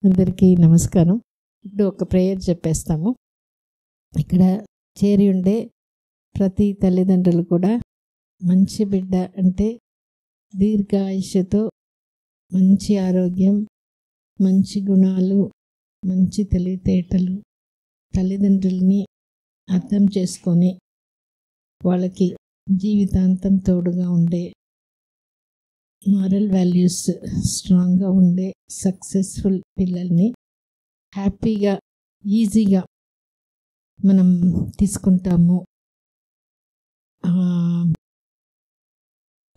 అందరికీ నమస్కారం. ఇప్పుడు ఒక ప్రేయర్ చెప్పేస్తాము. ఇక్కడ చేరి ఉండే ప్రతి తల్లిదండ్రులు కూడా మంచి బిడ్డ అంటే దీర్ఘాయుష్యతో, మంచి ఆరోగ్యం, మంచి గుణాలు, మంచి తెలివితేటలు, తల్లిదండ్రుల్ని అర్థం చేసుకొని వాళ్ళకి జీవితాంతం తోడుగా ఉండే మారల్ వాల్యూస్ స్ట్రాంగ్గా ఉండే సక్సెస్ఫుల్ పిల్లల్ని హ్యాపీగా, ఈజీగా మనం తీసుకుంటాము.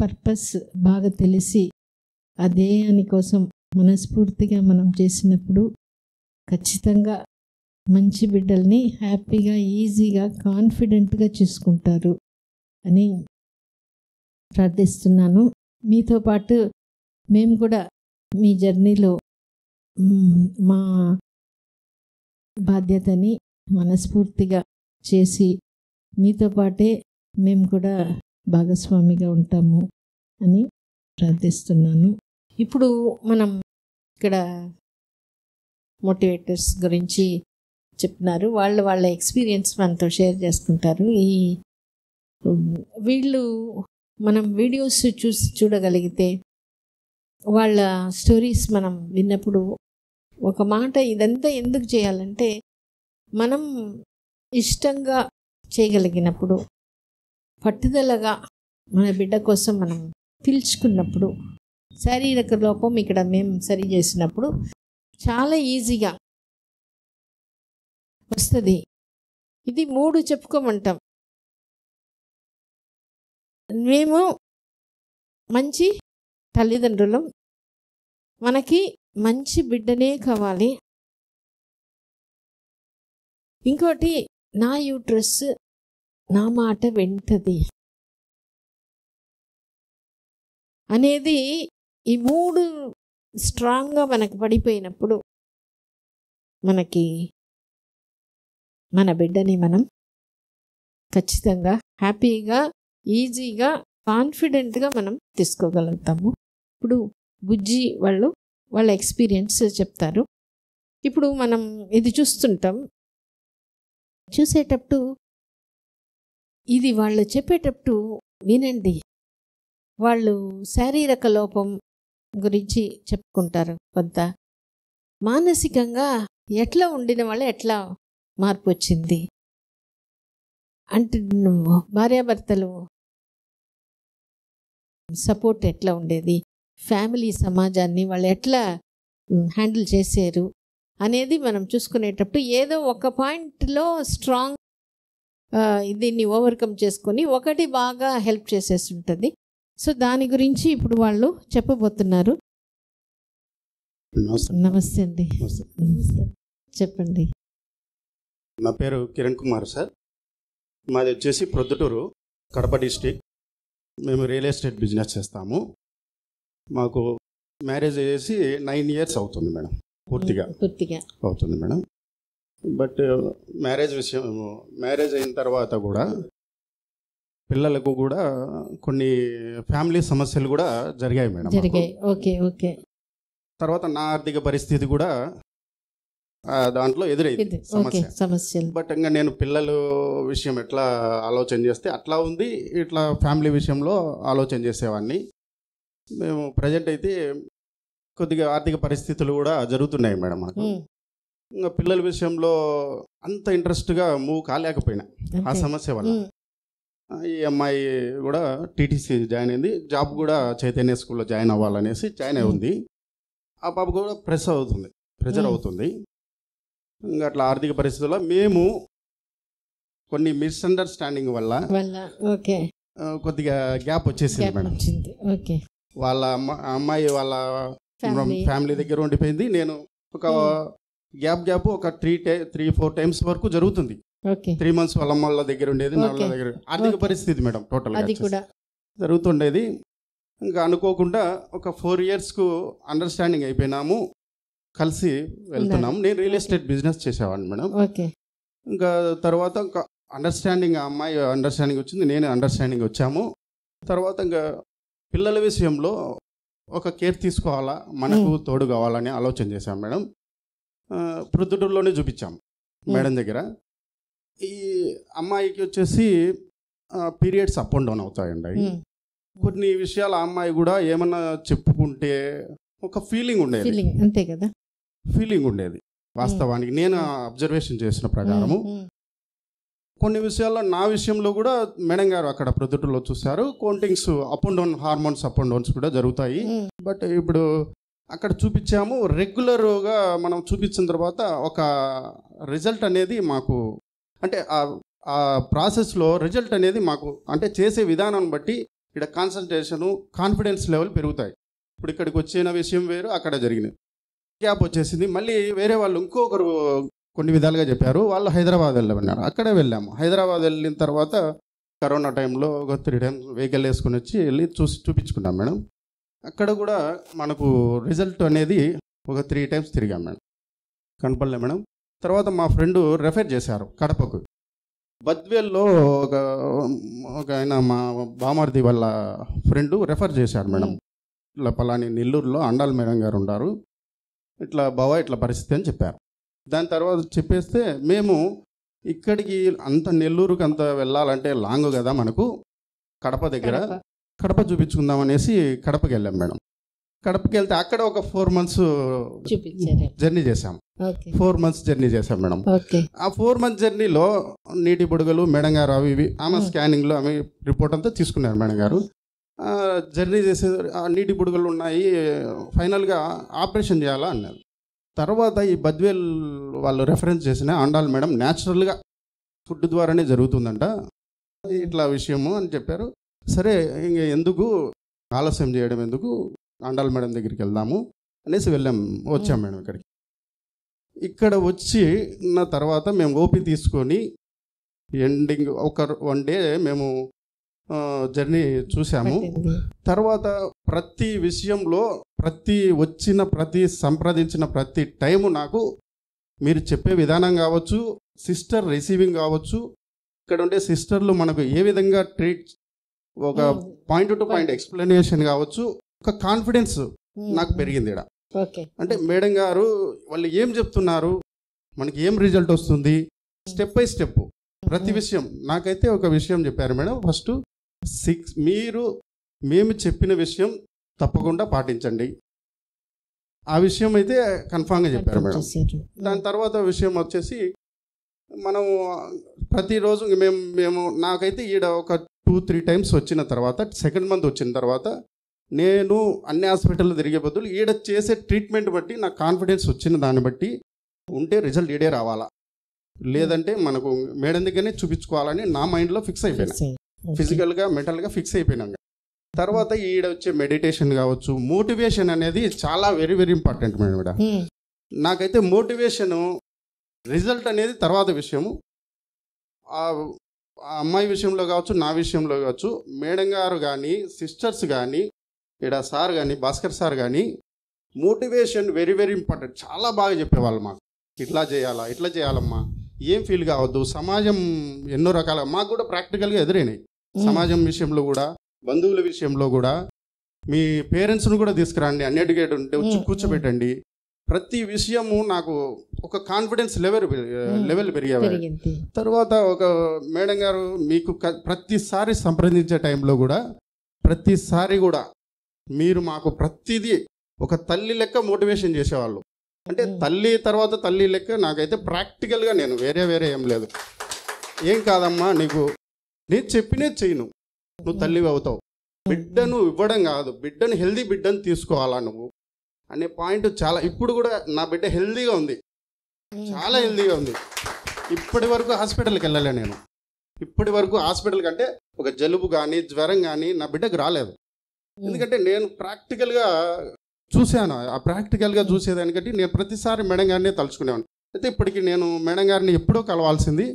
పర్పస్ బాగా తెలిసి ఆ ధ్యేయాని కోసం మనస్ఫూర్తిగా మనం చేసినప్పుడు ఖచ్చితంగా మంచి బిడ్డల్ని హ్యాపీగా, ఈజీగా, కాన్ఫిడెంట్గా చూసుకుంటారు అని ప్రార్థిస్తున్నాను. మీతో పాటు మేము కూడా మీ జర్నీలో మా బాధ్యతని మనస్ఫూర్తిగా చేసి మీతో పాటే మేము కూడా భాగస్వామిగా ఉంటాము అని ప్రార్థిస్తున్నాను. ఇప్పుడు మనం ఇక్కడ మోటివేటర్స్ గురించి చెప్తున్నారు. వాళ్ళ ఎక్స్పీరియన్స్ మనతో షేర్ చేసుకుంటారు. వీళ్ళు మనం వీడియోస్ చూడగలిగితే వాళ్ళ స్టోరీస్ మనం విన్నప్పుడు ఒక మాట, ఇదంతా ఎందుకు చేయాలంటే మనం ఇష్టంగా చేయగలిగినప్పుడు, పట్టుదలగా మన బిడ్డ కోసం మనం పిలుచుకున్నప్పుడు, శారీరక లోపం ఇక్కడ మేము సరి చేసినప్పుడు చాలా ఈజీగా వస్తుంది. ఇది 3 చెప్పుకోమంటాం. మేము మంచి తల్లిదండ్రులం, మనకి మంచి బిడ్డనే కావాలి. ఇంకోటి, నా యూట్రస్ నా మాట వింటది అనేది ఈ 3 స్ట్రాంగ్గా మనకు పడిపోయినప్పుడు మనకి మన బిడ్డని మనం ఖచ్చితంగా హ్యాపీగా, ఈజీగా, కాన్ఫిడెంట్గా మనం తీసుకోగలుగుతాము. ఇప్పుడు బుజ్జి వాళ్ళ ఎక్స్పీరియన్స్ చెప్తారు. ఇప్పుడు మనం ఇది చూసేటప్పుడు ఇది వాళ్ళు చెప్పేటప్పుడు వినండి. వాళ్ళు శారీరక లోపం గురించి చెప్పుకుంటారు. కొంత మానసికంగా ఎట్లా ఉండిన వాళ్ళు ఎట్లా మార్పు వచ్చింది అంటే, భార్యాభర్తలు సపోర్ట్ ఎట్లా ఉండేది, ఫ్యామిలీ సమాజాన్ని వాళ్ళు ఎట్లా హ్యాండిల్ చేశారు అనేది మనం చూసుకునేటప్పుడు ఏదో ఒక పాయింట్లో స్ట్రాంగ్ దీన్ని ఓవర్కమ్ చేసుకొని ఒకటి బాగా హెల్ప్ చేసేసి ఉంటుంది. సో దాని గురించి ఇప్పుడు వాళ్ళు చెప్పబోతున్నారు. నమస్తే అండి. చెప్పండి. నా పేరు కిరణ్ కుమార్ సార్. మాది వచ్చేసి ప్రొద్దుటూరు, కడప డిస్టిక్. మేము రియల్ ఎస్టేట్ బిజినెస్ చేస్తాము. మాకు మ్యారేజ్ అయ్యేసి 9 years అవుతుంది మేడం. పూర్తిగా అవుతుంది మేడం. బట్ మ్యారేజ్ అయిన తర్వాత కూడా పిల్లలకు కూడా కొన్ని ఫ్యామిలీ సమస్యలు కూడా జరిగాయి మేడం. ఓకే. తర్వాత నా ఆర్థిక పరిస్థితి కూడా దాంట్లో ఎదురైంది సమస్య. బట్ ఇంకా నేను పిల్లల విషయం ఎట్లా ఆలోచన చేస్తే అట్లా ఉంది, ఇట్లా ఫ్యామిలీ విషయంలో ఆలోచన చేసేవాడిని. మేము ప్రజెంట్ అయితే కొద్దిగా ఆర్థిక పరిస్థితులు కూడా జరుగుతున్నాయి మేడం మాకు. ఇంకా పిల్లల విషయంలో అంత ఇంట్రెస్ట్గా మూవ్ కాలేకపోయినా ఆ సమస్య వల్ల. ఈ అమ్మాయి కూడా టీటీసీ జాయిన్ అయింది, జాబ్ కూడా చైతన్య స్కూల్లో జాయిన్ అవ్వాలనేసి జాయిన్ అయి ఉంది. ఆ పాప కూడా ప్రెషర్ అవుతుంది. ఇంకా అట్లా ఆర్థిక పరిస్థితుల్లో మేము కొన్ని మిస్అండర్స్టాండింగ్ వల్ల కొద్దిగా గ్యాప్ వచ్చేసింది మేడం. వాళ్ళ అమ్మాయి వాళ్ళ ఫ్యామిలీ దగ్గర ఉండిపోయింది. నేను ఒక గ్యాప్ ఒక 3-4 times వరకు జరుగుతుంది. 3 months వాళ్ళ అమ్మ వాళ్ళ దగ్గర ఉండేది, వాళ్ళ దగ్గర ఆర్థిక పరిస్థితి మేడం టోటల్గా జరుగుతుండేది. ఇంకా అనుకోకుండా ఒక 4 yearsకు అండర్స్టాండింగ్ అయిపోయినాము, కలిసి వెళ్తున్నాము. నేను రియల్ ఎస్టేట్ బిజినెస్ చేసేవాడిని మేడం. ఇంకా తర్వాత అండర్స్టాండింగ్, ఆ అమ్మాయి అండర్స్టాండింగ్ వచ్చింది, నేను అండర్స్టాండింగ్ వచ్చాము. తర్వాత ఇంకా పిల్లల విషయంలో ఒక కేర్ తీసుకోవాలా, మనకు తోడు కావాలని ఆలోచన చేశాం మేడం. ప్రొద్దుటూరులోనే చూపించాం మేడం దగ్గర. ఈ అమ్మాయికి వచ్చేసి పీరియడ్స్ అప్ అండ్ డౌన్ అవుతాయండి. కొన్ని విషయాలు ఆ అమ్మాయి కూడా ఏమన్నా చెప్పుకుంటే ఒక ఫీలింగ్ ఉండేది, అంతే కదా, ఫీలింగ్ ఉండేది. వాస్తవానికి నేను అబ్జర్వేషన్ చేసిన ప్రకారము కొన్ని విషయాల్లో నా విషయంలో కూడా మేడం గారు అక్కడ ప్రొద్దుటూరులో చూశారు. Countings up and down, hormones up and downs కూడా జరుగుతాయి. బట్ ఇప్పుడు అక్కడ చూపించాము. రెగ్యులర్గా మనం చూపించిన తర్వాత ఒక రిజల్ట్ అనేది మాకు, అంటే ఆ ప్రాసెస్లో రిజల్ట్ అనేది మాకు, అంటే చేసే విధానాన్ని బట్టి ఇక్కడ కాన్సన్ట్రేషను, కాన్ఫిడెన్స్ లెవెల్ పెరుగుతాయి. ఇప్పుడు ఇక్కడికి వచ్చిన విషయం వేరు, అక్కడ జరిగినది గ్యాప్ వచ్చేసింది. మళ్ళీ వేరే వాళ్ళు ఇంకొకరు కొన్ని విధాలుగా చెప్పారు. వాళ్ళు హైదరాబాద్ వెళ్ళమన్నారు, అక్కడే వెళ్ళాము. హైదరాబాద్ వెళ్ళిన తర్వాత కరోనా టైంలో ఒక 3 times వెహికల్ వేసుకొని వచ్చి వెళ్ళి చూపించుకున్నాం మేడం. అక్కడ కూడా మనకు రిజల్ట్ అనేది ఒక 3 times తిరిగాం మేడం, కనపడలే మేడం. తర్వాత మా ఫ్రెండు రెఫర్ చేశారు కడపకు. బద్వేల్లో ఒక ఆయన మా బామర్ది వాళ్ళ ఫ్రెండు రెఫర్ చేశారు మేడం. ఇట్లా పలాని నెల్లూరులో అండాల్ మేడం గారు ఉన్నారు, ఇట్లా బావా ఇట్లా పరిస్థితి అని చెప్పారు. దాని తర్వాత చెప్పేస్తే మేము ఇక్కడికి అంత నెల్లూరుకి అంత వెళ్ళాలంటే లాంగ్ కదా మనకు, కడప దగ్గర, కడప చూపించుకుందాం అనేసి కడపకి వెళ్ళాం మేడం. కడపకి వెళ్తే అక్కడ ఒక 4 months జర్నీ చేశాం. 4 months జర్నీ చేశాం మేడం. ఆ 4 months జర్నీలో నీటి బుడగలు మేడం గారు అవి ఇవి ఆమె స్కానింగ్లో ఆమె రిపోర్ట్ అంతా తీసుకున్నారు మేడం గారు. జర్నీ చేసే నీటి బుడగలు ఉన్నాయి, ఫైనల్గా ఆపరేషన్ చేయాలా అన్నారు. తర్వాత ఈ బద్వేల్ వాళ్ళు రెఫరెన్స్ చేసిన అండాల్ మేడం న్యాచురల్గా ఫుడ్ ద్వారానే జరుగుతుందంట, ఇట్లా విషయము అని చెప్పారు. సరే ఇంక ఎందుకు ఆలస్యం చేయడం ఎందుకు, అండాల్ మేడం దగ్గరికి వెళ్దాము అనేసి వచ్చాం మేడం ఇక్కడికి. ఇక్కడ వచ్చిన తర్వాత మేము ఓపీ తీసుకొని ఎండింగ్ ఒక 1 day మేము జర్నీ చూసాము. తర్వాత ప్రతి విషయంలో ప్రతి సంప్రదించిన ప్రతి టైము నాకు మీరు చెప్పే విధానం కావచ్చు, సిస్టర్ రిసీవింగ్ కావచ్చు, ఇక్కడ ఉండే సిస్టర్లు మనకు ఏ విధంగా ట్రీట్, ఒక పాయింట్ టు పాయింట్ ఎక్స్ప్లెనేషన్ కావచ్చు, ఒక కాన్ఫిడెన్స్ నాకు పెరిగింది ఇక్కడ. అంటే మేడం గారు వాళ్ళు ఏం చెప్తున్నారు, మనకి ఏం రిజల్ట్ వస్తుంది, స్టెప్ బై స్టెప్ ప్రతి విషయం. నాకైతే ఒక విషయం చెప్పారు మేడం, ఫస్ట్ మేము చెప్పిన విషయం తప్పకుండా పాటించండి, ఆ విషయం అయితే కన్ఫామ్గా చెప్పారు మేడం. దాని తర్వాత విషయం వచ్చేసి మనం ప్రతిరోజు మేము నాకైతే ఈడ ఒక 2-3 times వచ్చిన తర్వాత, 2nd month వచ్చిన తర్వాత నేను అన్ని హాస్పిటల్లో తిరిగే బదులు ఈడ చేసే ట్రీట్మెంట్ బట్టి నాకు కాన్ఫిడెన్స్ వచ్చిన దాన్ని బట్టి ఉంటే రిజల్ట్ ఈడే రావాలా, లేదంటే మనకు మేడం దగ్గరనే చూపించుకోవాలని నా మైండ్లో ఫిక్స్ అయిపోయినా, ఫిజికల్గా మెంటల్గా ఫిక్స్ అయిపోయినాక తర్వాత ఈడ వచ్చే మెడిటేషన్ కావచ్చు, మోటివేషన్ అనేది చాలా వెరీ వెరీ ఇంపార్టెంట్ మేడం. ఇక్కడ నాకైతే మోటివేషను రిజల్ట్ అనేది తర్వాత విషయము. ఆ అమ్మాయి విషయంలో కావచ్చు, నా విషయంలో కావచ్చు, మేడం గారు కానీ సిస్టర్స్ కానీ ఇక్కడ సార్ కానీ భాస్కర్ సార్ కానీ మోటివేషన్ వెరీ వెరీ ఇంపార్టెంట్. చాలా బాగా చెప్పేవాళ్ళు మాకు, ఇట్లా చేయాలా, ఇట్లా చేయాలమ్మా, ఏం ఫీల్ కావద్దు. సమాజం ఎన్నో రకాల మాకు కూడా ప్రాక్టికల్గా ఎదురైనాయి. సమాజం విషయంలో కూడా, బంధువుల విషయంలో కూడా, మీ పేరెంట్స్ను కూడా తీసుకురండి, అన్ఎడ్యుకేటెడ్ ఉంటే వచ్చి కూర్చోబెట్టండి. ప్రతి విషయము నాకు ఒక కాన్ఫిడెన్స్ లెవెల్ పెరిగేవారు. తర్వాత ఒక మేడం గారు మీకు ప్రతిసారి సంప్రదించే టైంలో కూడా ప్రతిసారి కూడా మీరు మాకు ప్రతిదీ ఒక తల్లి లెక్క మోటివేషన్ చేసేవాళ్ళు. అంటే తల్లి తర్వాత తల్లి లెక్క నాకైతే ప్రాక్టికల్గా నేను వేరే ఏం లేదు, ఏం కాదమ్మా నీకు నేను చెప్పినే చేయను, నువ్వు తల్లివి అవుతావు, బిడ్డను ఇవ్వడం కాదు, బిడ్డను హెల్దీ బిడ్డను తీసుకోవాలా నువ్వు అనే పాయింట్ చాలా. ఇప్పుడు కూడా నా బిడ్డ హెల్దీగా ఉంది, చాలా హెల్దీగా ఉంది. ఇప్పటి వరకు హాస్పిటల్కి వెళ్ళలే నేను, ఇప్పటి వరకు హాస్పిటల్ కంటే ఒక జలుబు కానీ జ్వరం కానీ నా బిడ్డకు రాలేదు. ఎందుకంటే నేను ప్రాక్టికల్గా చూశాను. ఆ ప్రాక్టికల్గా చూసేదానికంటే నేను ప్రతిసారి మేడం గారిని తలుచుకునేవాను. అయితే ఇప్పటికి నేను మేడం గారిని ఎప్పుడో కలవాల్సింది,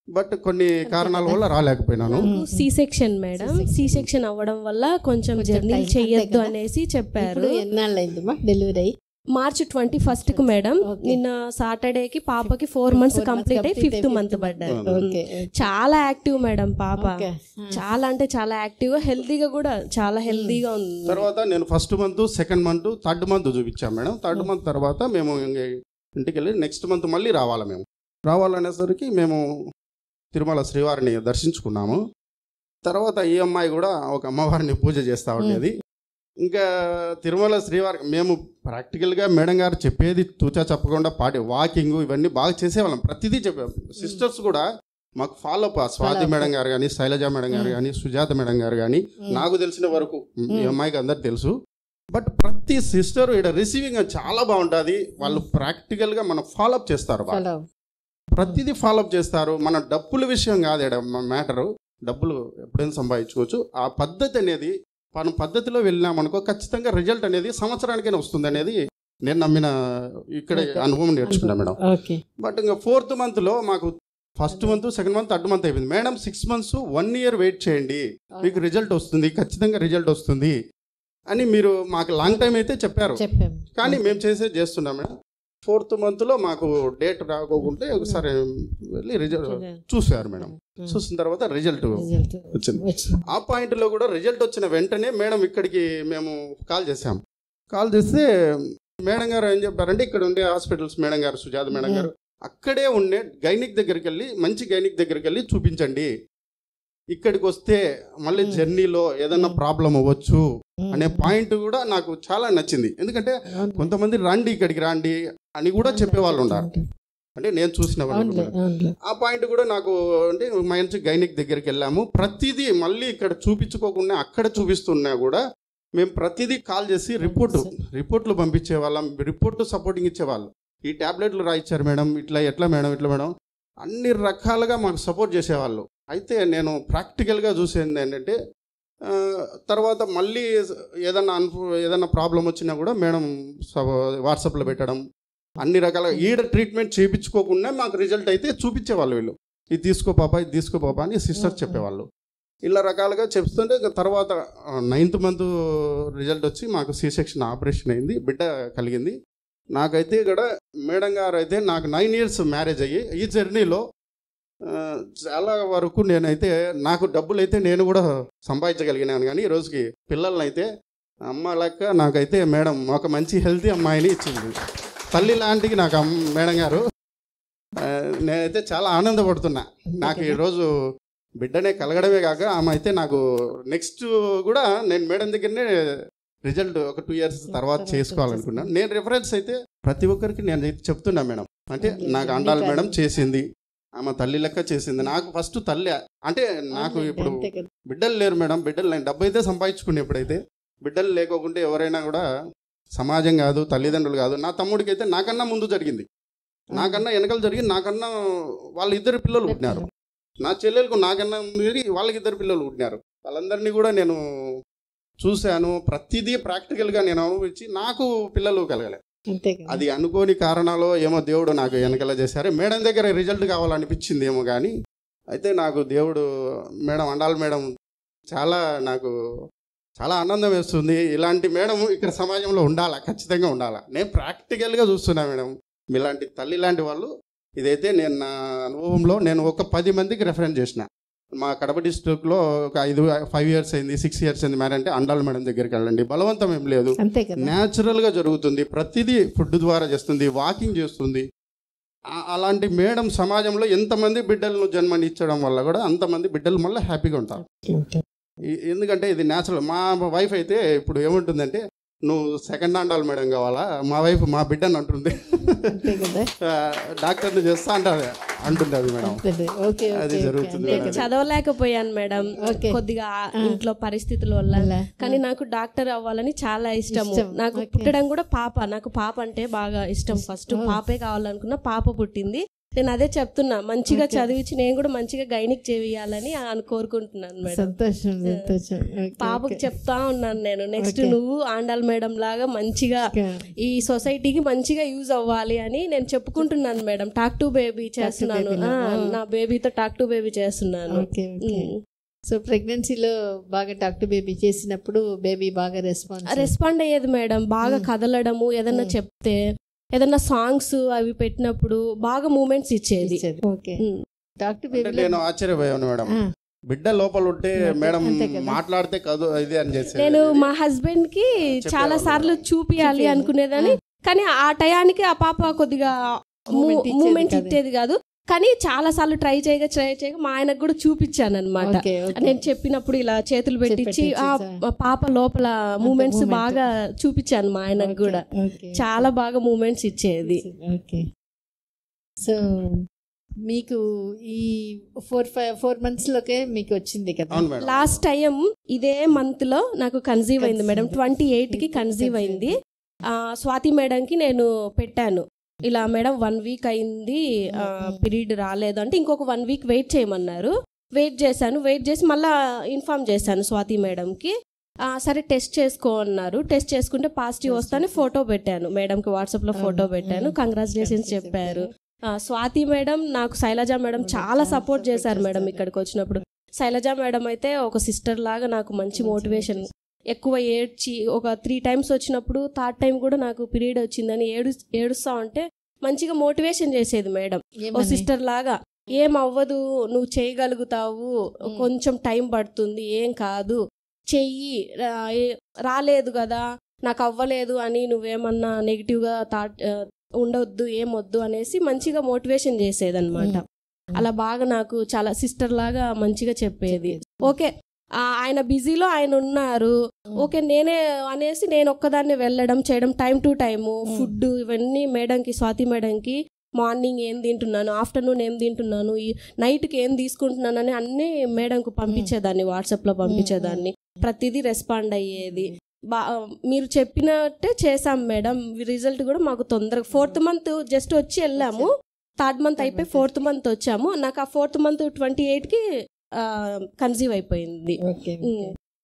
బట్ కొన్ని కారణాల వల్ల రాలేకపోయినాను. C section madam, C section అవ్వడం వల్ల కొంచెం జర్నీ చేయొద్దు అనేసి చెప్పారు. ఎన్నాళ్ళైందమ్మా డెలివరీ అయ్యి? మార్చి 21కు మేడం. నిన్న సాటర్డేకి పాపకి 4 months కంప్లీట్ అయ్యి 5th month పడ్డారు. చాలా యాక్టివ్ మేడం పాప, చాలా అంటే చాలా యాక్టివ్, హెల్తీగా కూడా చాలా హెల్తీగా ఉంది. తర్వాత నేను 1st month, 2nd month, 3rd month చూపించాను మేడం. 3rd month తర్వాత మేము ఇంటికి వెళ్ళి నెక్స్ట్ మంత్ మళ్ళీ రావాలి. మేము రావాలనేసరికి మేము తిరుమల శ్రీవారిని దర్శించుకున్నాము. తర్వాత ఈ అమ్మాయి కూడా ఒక అమ్మవారిని పూజ చేస్తూ ఉండేది. ఇంకా తిరుమల శ్రీవారి మేము ప్రాక్టికల్గా మేడం గారు చెప్పేది తూచా చెప్పకుండా వాకింగ్ ఇవన్నీ బాగా చేసేవాళ్ళం, ప్రతిదీ చెప్పాము. సిస్టర్స్ కూడా మాకు ఫాలోఅప్, స్వాతి మేడం గారు కానీ, శైలజ మేడం గారు కానీ, సుజాత మేడం గారు కానీ, నాకు తెలిసిన వరకు ఈ అమ్మాయికి అందరు తెలుసు. బట్ ప్రతి సిస్టర్ ఇక్కడ రిసీవింగ్ చాలా బాగుంటుంది. వాళ్ళు ప్రాక్టికల్గా మనం ఫాలోఅప్ చేస్తారు, ప్రతిదీ ఫాలోఅప్ చేస్తారు. మన డబ్బుల విషయం కాదు ఇక్కడ మ్యాటరు, డబ్బులు ఎప్పుడైనా సంపాదించుకోవచ్చు. ఆ పద్ధతి అనేది మనం పద్ధతిలో వెళ్ళినామనుకో ఖచ్చితంగా రిజల్ట్ అనేది సంవత్సరానికైనా వస్తుంది అనేది నేను నమ్మిన ఇక్కడ అనుభవం నేర్చుకున్నా మేడం. బట్ ఇంకా 4th మంత్లో మాకు first month, second month, third month అయిపోయింది. మేడం 6 months 1 year వెయిట్ చేయండి, మీకు రిజల్ట్ వస్తుంది, ఖచ్చితంగా రిజల్ట్ వస్తుంది అని మీరు మాకు లాంగ్ టైం అయితే చెప్పారు. కానీ మేము చేస్తున్నాం మేడం. 4th మంత్లో మాకు డేట్ రాకోకుంటే ఒకసారి వెళ్ళి రిజల్ట్ చూసారు మేడం. చూసిన తర్వాత రిజల్ట్ వచ్చింది. ఆ పాయింట్లో కూడా రిజల్ట్ వచ్చిన వెంటనే మేడం ఇక్కడికి మేము కాల్ చేసాం. కాల్ చేస్తే మేడం గారు ఏం చెప్పారంటే, ఇక్కడ ఉండే హాస్పిటల్స్ మేడం గారు, సుజాత మేడం గారు, అక్కడే ఉండే గైనిక్ దగ్గరికి వెళ్ళి, మంచి గైనిక్ దగ్గరికి వెళ్ళి చూపించండి. ఇక్కడికి వస్తే మళ్ళీ జర్నీలో ఏదన్నా ప్రాబ్లం అవ్వచ్చు అనే పాయింట్ కూడా నాకు చాలా నచ్చింది. ఎందుకంటే కొంతమంది రండి ఇక్కడికి రండి అని కూడా చెప్పేవాళ్ళు ఉన్నారు, అంటే నేను చూసిన వాళ్ళు. ఆ పాయింట్ కూడా నాకు అంటే మంచి గైనిక్ దగ్గరికి వెళ్ళాము. ప్రతిదీ మళ్ళీ ఇక్కడ చూపించుకోకుండా అక్కడ చూపిస్తున్నా కూడా మేము ప్రతిదీ కాల్ చేసి రిపోర్ట్లు పంపించే వాళ్ళం, రిపోర్ట్ సపోర్టింగ్ ఇచ్చేవాళ్ళు. ఈ ట్యాబ్లెట్లు రాయిచ్చారు మేడం, ఎట్లా మేడం అన్ని రకాలుగా మాకు సపోర్ట్ చేసేవాళ్ళు. అయితే నేను ప్రాక్టికల్గా చూసేది ఏంటంటే, తర్వాత మళ్ళీ ఏదన్నా ప్రాబ్లం వచ్చినా కూడా మేడం వాట్సాప్లో పెట్టడం, అన్ని రకాలుగా ఈడ ట్రీట్మెంట్ చేయించుకోకుండా మాకు రిజల్ట్ అయితే చూపించేవాళ్ళు. వీళ్ళు ఇది తీసుకో పాప అని సిస్టర్ చెప్పేవాళ్ళు. ఇలా రకాలుగా చెప్తుంటే తర్వాత 9th month రిజల్ట్ వచ్చి మాకు C-section ఆపరేషన్ అయింది, బిడ్డ కలిగింది. నాకైతే ఇక్కడ మేడం గారు అయితే నాకు 9 years మ్యారేజ్ అయ్యి ఈ జర్నీలో చాలా వరకు నేనైతే నాకు డబ్బులు అయితే నేను కూడా సంపాదించగలిగినాను. కానీ ఈరోజుకి పిల్లల్ని అయితే అమ్మ లెక్క నాకైతే మేడం ఒక మంచి హెల్తీ అమ్మాయిని ఇచ్చింది, తల్లి లాంటికి నాకు మేడం గారు. నేనైతే చాలా ఆనందపడుతున్నా. నాకు ఈరోజు బిడ్డనే కలగడమే కాక ఆమె అయితే నాకు నెక్స్ట్ కూడా నేను మేడం దగ్గరనే రిజల్ట్ ఒక 2 years తర్వాత చేసుకోవాలనుకున్నాను. నేను రిఫరెన్స్ అయితే ప్రతి ఒక్కరికి నేను చెప్తున్నా మేడం, అంటే నాకు అండాలి మేడం చేసింది, ఆమె తల్లి లెక్క చేసింది. నాకు ఫస్ట్ తల్లి అంటే నాకు ఇప్పుడు బిడ్డలు లేరు మేడం, నేను డబ్బు అయితే సంపాదించుకుని ఎప్పుడైతే బిడ్డలు లేకోకుంటే ఎవరైనా కూడా సమాజం కాదు, తల్లిదండ్రులు కాదు. నా తమ్ముడికి అయితే నాకన్నా ముందు జరిగింది, నాకన్నా వెనకలు జరిగింది. నాకన్నా వాళ్ళ 2 పిల్లలు పుట్టినారు, నా చెల్లెలకు నాకన్నా వాళ్ళకి 2 పిల్లలు పుట్టినారు. వాళ్ళందరినీ కూడా నేను చూశాను, ప్రతిదీ ప్రాక్టికల్గా నేను అనుభవించి నాకు పిల్లలు కలగలే. అది అనుకోని కారణాలు ఏమో దేవుడు నాకు వెనకలా చేశారు. మేడం దగ్గర రిజల్ట్ కావాలనిపించింది ఏమో కానీ అయితే నాకు దేవుడు మేడం అండాలి మేడం నాకు చాలా ఆనందం వేస్తుంది. ఇలాంటి మేడం ఇక్కడ సమాజంలో ఉండాలా, ఖచ్చితంగా ఉండాలా. నేను ప్రాక్టికల్గా చూస్తున్నా మేడం, మీలాంటి తల్లి లాంటి వాళ్ళు. ఇదైతే నేను నా అనుభవంలో నేను ఒక 10 మందికి రెఫరెన్స్ చేసిన. మా కడప డిస్ట్రిక్ట్లో ఒక 5 years అయింది, 6 years అయింది మ్యారేజ్ అంటే అండాలి మేడం దగ్గరికి వెళ్ళండి. బలవంతం ఏం లేదు, న్యాచురల్గా జరుగుతుంది. ప్రతిదీ ఫుడ్ ద్వారా చేస్తుంది, వాకింగ్ చేస్తుంది. అలాంటి మేడం సమాజంలో ఎంతమంది బిడ్డలను జన్మనిచ్చడం వల్ల కూడా అంతమంది బిడ్డలు మళ్ళీ హ్యాపీగా ఉంటారు. ఎందుకంటే ఇది న్యాచురల్. మా వైఫ్ అయితే ఇప్పుడు ఏముంటుందంటే, నువ్వు సెకండ్ అండాలి మేడం కావాలా, మా వైఫ్ మా బిడ్డని అంటుంది, డాక్టర్ని చేస్తా అంటుంది అది మేడం. అది జరుగుతుంది. చదవలేకపోయాను మేడం కొద్దిగా ఇంట్లో పరిస్థితుల వల్ల, కానీ నాకు డాక్టర్ అవ్వాలని చాలా ఇష్టము. నాకు పుట్టడం కూడా నాకు పాప అంటే బాగా ఇష్టం. ఫస్ట్ పాపే కావాలనుకున్నా, పాప పుట్టింది. నేను అదే చెప్తున్నా, మంచిగా చదివించి నేను కూడా మంచిగా గైనిక్ చేయాలని కోరుకుంటున్నాను మేడం. సంతోషం. పాపకి చెప్తా ఉన్నాను నేను, నెక్స్ట్ నువ్వు ఆండాల్ మేడం లాగా మంచిగా ఈ సొసైటీకి మంచిగా యూజ్ అవ్వాలి అని నేను చెప్పుకుంటున్నాను మేడం. టాక్ టు బేబీ చేస్తున్నాను, నా బేబీతో టాక్ టు బేబీ చేస్తున్నాను. సో ప్రెగ్నెన్సీలో బాగా టాక్ టు బేబీ చేసినప్పుడు బేబీ బాగా రెస్పాండ్ అయ్యేది మేడం. బాగా కదలడము, ఏదన్నా చెప్తే, ఏదన్నా సాంగ్స్ అవి పెట్టినప్పుడు బాగా మూమెంట్స్ ఇచ్చేది. నేను ఆశ్చర్యపోయాను మేడం, బిడ్డ లోపల ఉంటే మేడం మాట్లాడితే కాదు ఇది అని చేసి. నేను మా హస్బెండ్ కి చాలా సార్లు చూపియాలి అనుకునేదాన్ని, కానీ ఆ టయానికి ఆ పాప కొద్దిగా మూమెంట్ ఇచ్చేది కాదు. కానీ చాలా సార్లు ట్రై చేయగా మా ఆయనకు కూడా చూపించాను అనమాట. నేను చెప్పినప్పుడు ఇలా చేతులు పెట్టించి ఆ పాప లోపల మూమెంట్స్ బాగా చూపించాను మా ఆయనకు కూడా. చాలా బాగా మూమెంట్స్ ఇచ్చేది. సో మీకు ఈ 4 months లోకే మీకు వచ్చింది కదా. లాస్ట్ టైం ఇదే మంత్ లో నాకు కన్సీవ్ అయింది మేడం. 28కి కన్సీవ్ అయింది. స్వాతి మేడంకి నేను పెట్టాను, ఇలా మేడం 1 week అయింది, పీరియడ్ రాలేదు అంటే ఇంకొక 1 week వెయిట్ చేయమన్నారు. వెయిట్ చేసి మళ్ళీ ఇన్ఫార్మ్ చేశాను స్వాతి మేడంకి. సరే టెస్ట్ చేసుకో అన్నారు. టెస్ట్ చేసుకుంటే పాజిటివ్ వస్తానే ఫోటో పెట్టాను మేడంకి, వాట్సాప్లో ఫోటో పెట్టాను. కంగ్రాచులేషన్స్ చెప్పారు. స్వాతి మేడం నాకు శైలజ మేడం చాలా సపోర్ట్ చేశారు మేడం. ఇక్కడికి వచ్చినప్పుడు శైలజ మేడం అయితే ఒక సిస్టర్ లాగా నాకు మంచి మోటివేషన్. ఎక్కువ ఏడ్చి ఒక 3 times వచ్చినప్పుడు 3rd time కూడా నాకు పీరియడ్ వచ్చిందని ఏడుస్తా ఉంటే మంచిగా మోటివేషన్ చేసేది మేడం. ఓ సిస్టర్ లాగా, ఏం అవ్వదు, నువ్వు చేయగలుగుతావు, కొంచెం టైం పడుతుంది, ఏం కాదు, చెయ్యి, రాలేదు కదా నాకు అవ్వలేదు అని నువ్వేమన్నా నెగిటివ్గా ఉండొద్దు, ఏమొద్దు అనేసి మంచిగా మోటివేషన్ చేసేదన్నమాట. అలా బాగా నాకు చాలా సిస్టర్ లాగా మంచిగా చెప్పేది. ఓకే ఆయన బిజీలో ఆయన ఉన్నారు, ఓకే నేనే అనేసి నేను ఒక్కదాన్ని వెళ్ళడం చేయడం, టైం టు టైము ఫుడ్ ఇవన్నీ మేడంకి, స్వాతి మేడంకి మార్నింగ్ ఏం తింటున్నాను, ఆఫ్టర్నూన్ ఏం తింటున్నాను, ఈ నైట్కి ఏం తీసుకుంటున్నాను అని అన్నీ మేడంకు పంపించేదాన్ని, వాట్సాప్లో పంపించేదాన్ని. ప్రతిదీ రెస్పాండ్ అయ్యేది. మీరు చెప్పినట్టే చేసాం మేడం. రిజల్ట్ కూడా మాకు తొందరగా 4th month జస్ట్ వచ్చి వెళ్ళాము. 3rd month అయిపోయి 4th month వచ్చాము. నాకు ఆ 4th month 28కి కన్సీవ్ అయిపోయింది.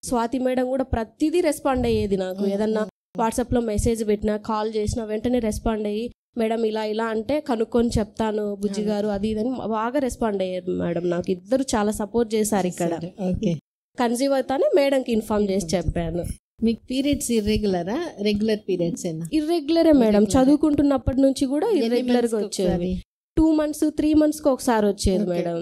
స్వాతి మేడం కూడా ప్రతిదీ రెస్పాండ్ అయ్యేది నాకు. ఏదన్నా వాట్సాప్లో మెసేజ్ పెట్టినా, కాల్ చేసినా వెంటనే రెస్పాండ్ అయ్యి మేడం ఇలా అంటే కనుక్కొని చెప్తాను బుజ్జి గారు అది ఇదని బాగా రెస్పాండ్ అయ్యారు మేడం. నాకు ఇద్దరు చాలా సపోర్ట్ చేశారు. ఇక్కడ కన్సీవ్ అవుతానే మేడంకి ఇన్ఫార్మ్ చేసి చెప్పాను. మీకు పీరియడ్స్ ఇర్రెగ్యులరా, రెగ్యులర్ పీరియడ్స్? ఇర్రెగ్యులరే మేడం. చదువుకుంటున్నప్పటి నుంచి కూడా ఇర్రెగ్యులర్ గా వచ్చేది. 2 months 3 monthsకి ఒకసారి వచ్చేది మేడం.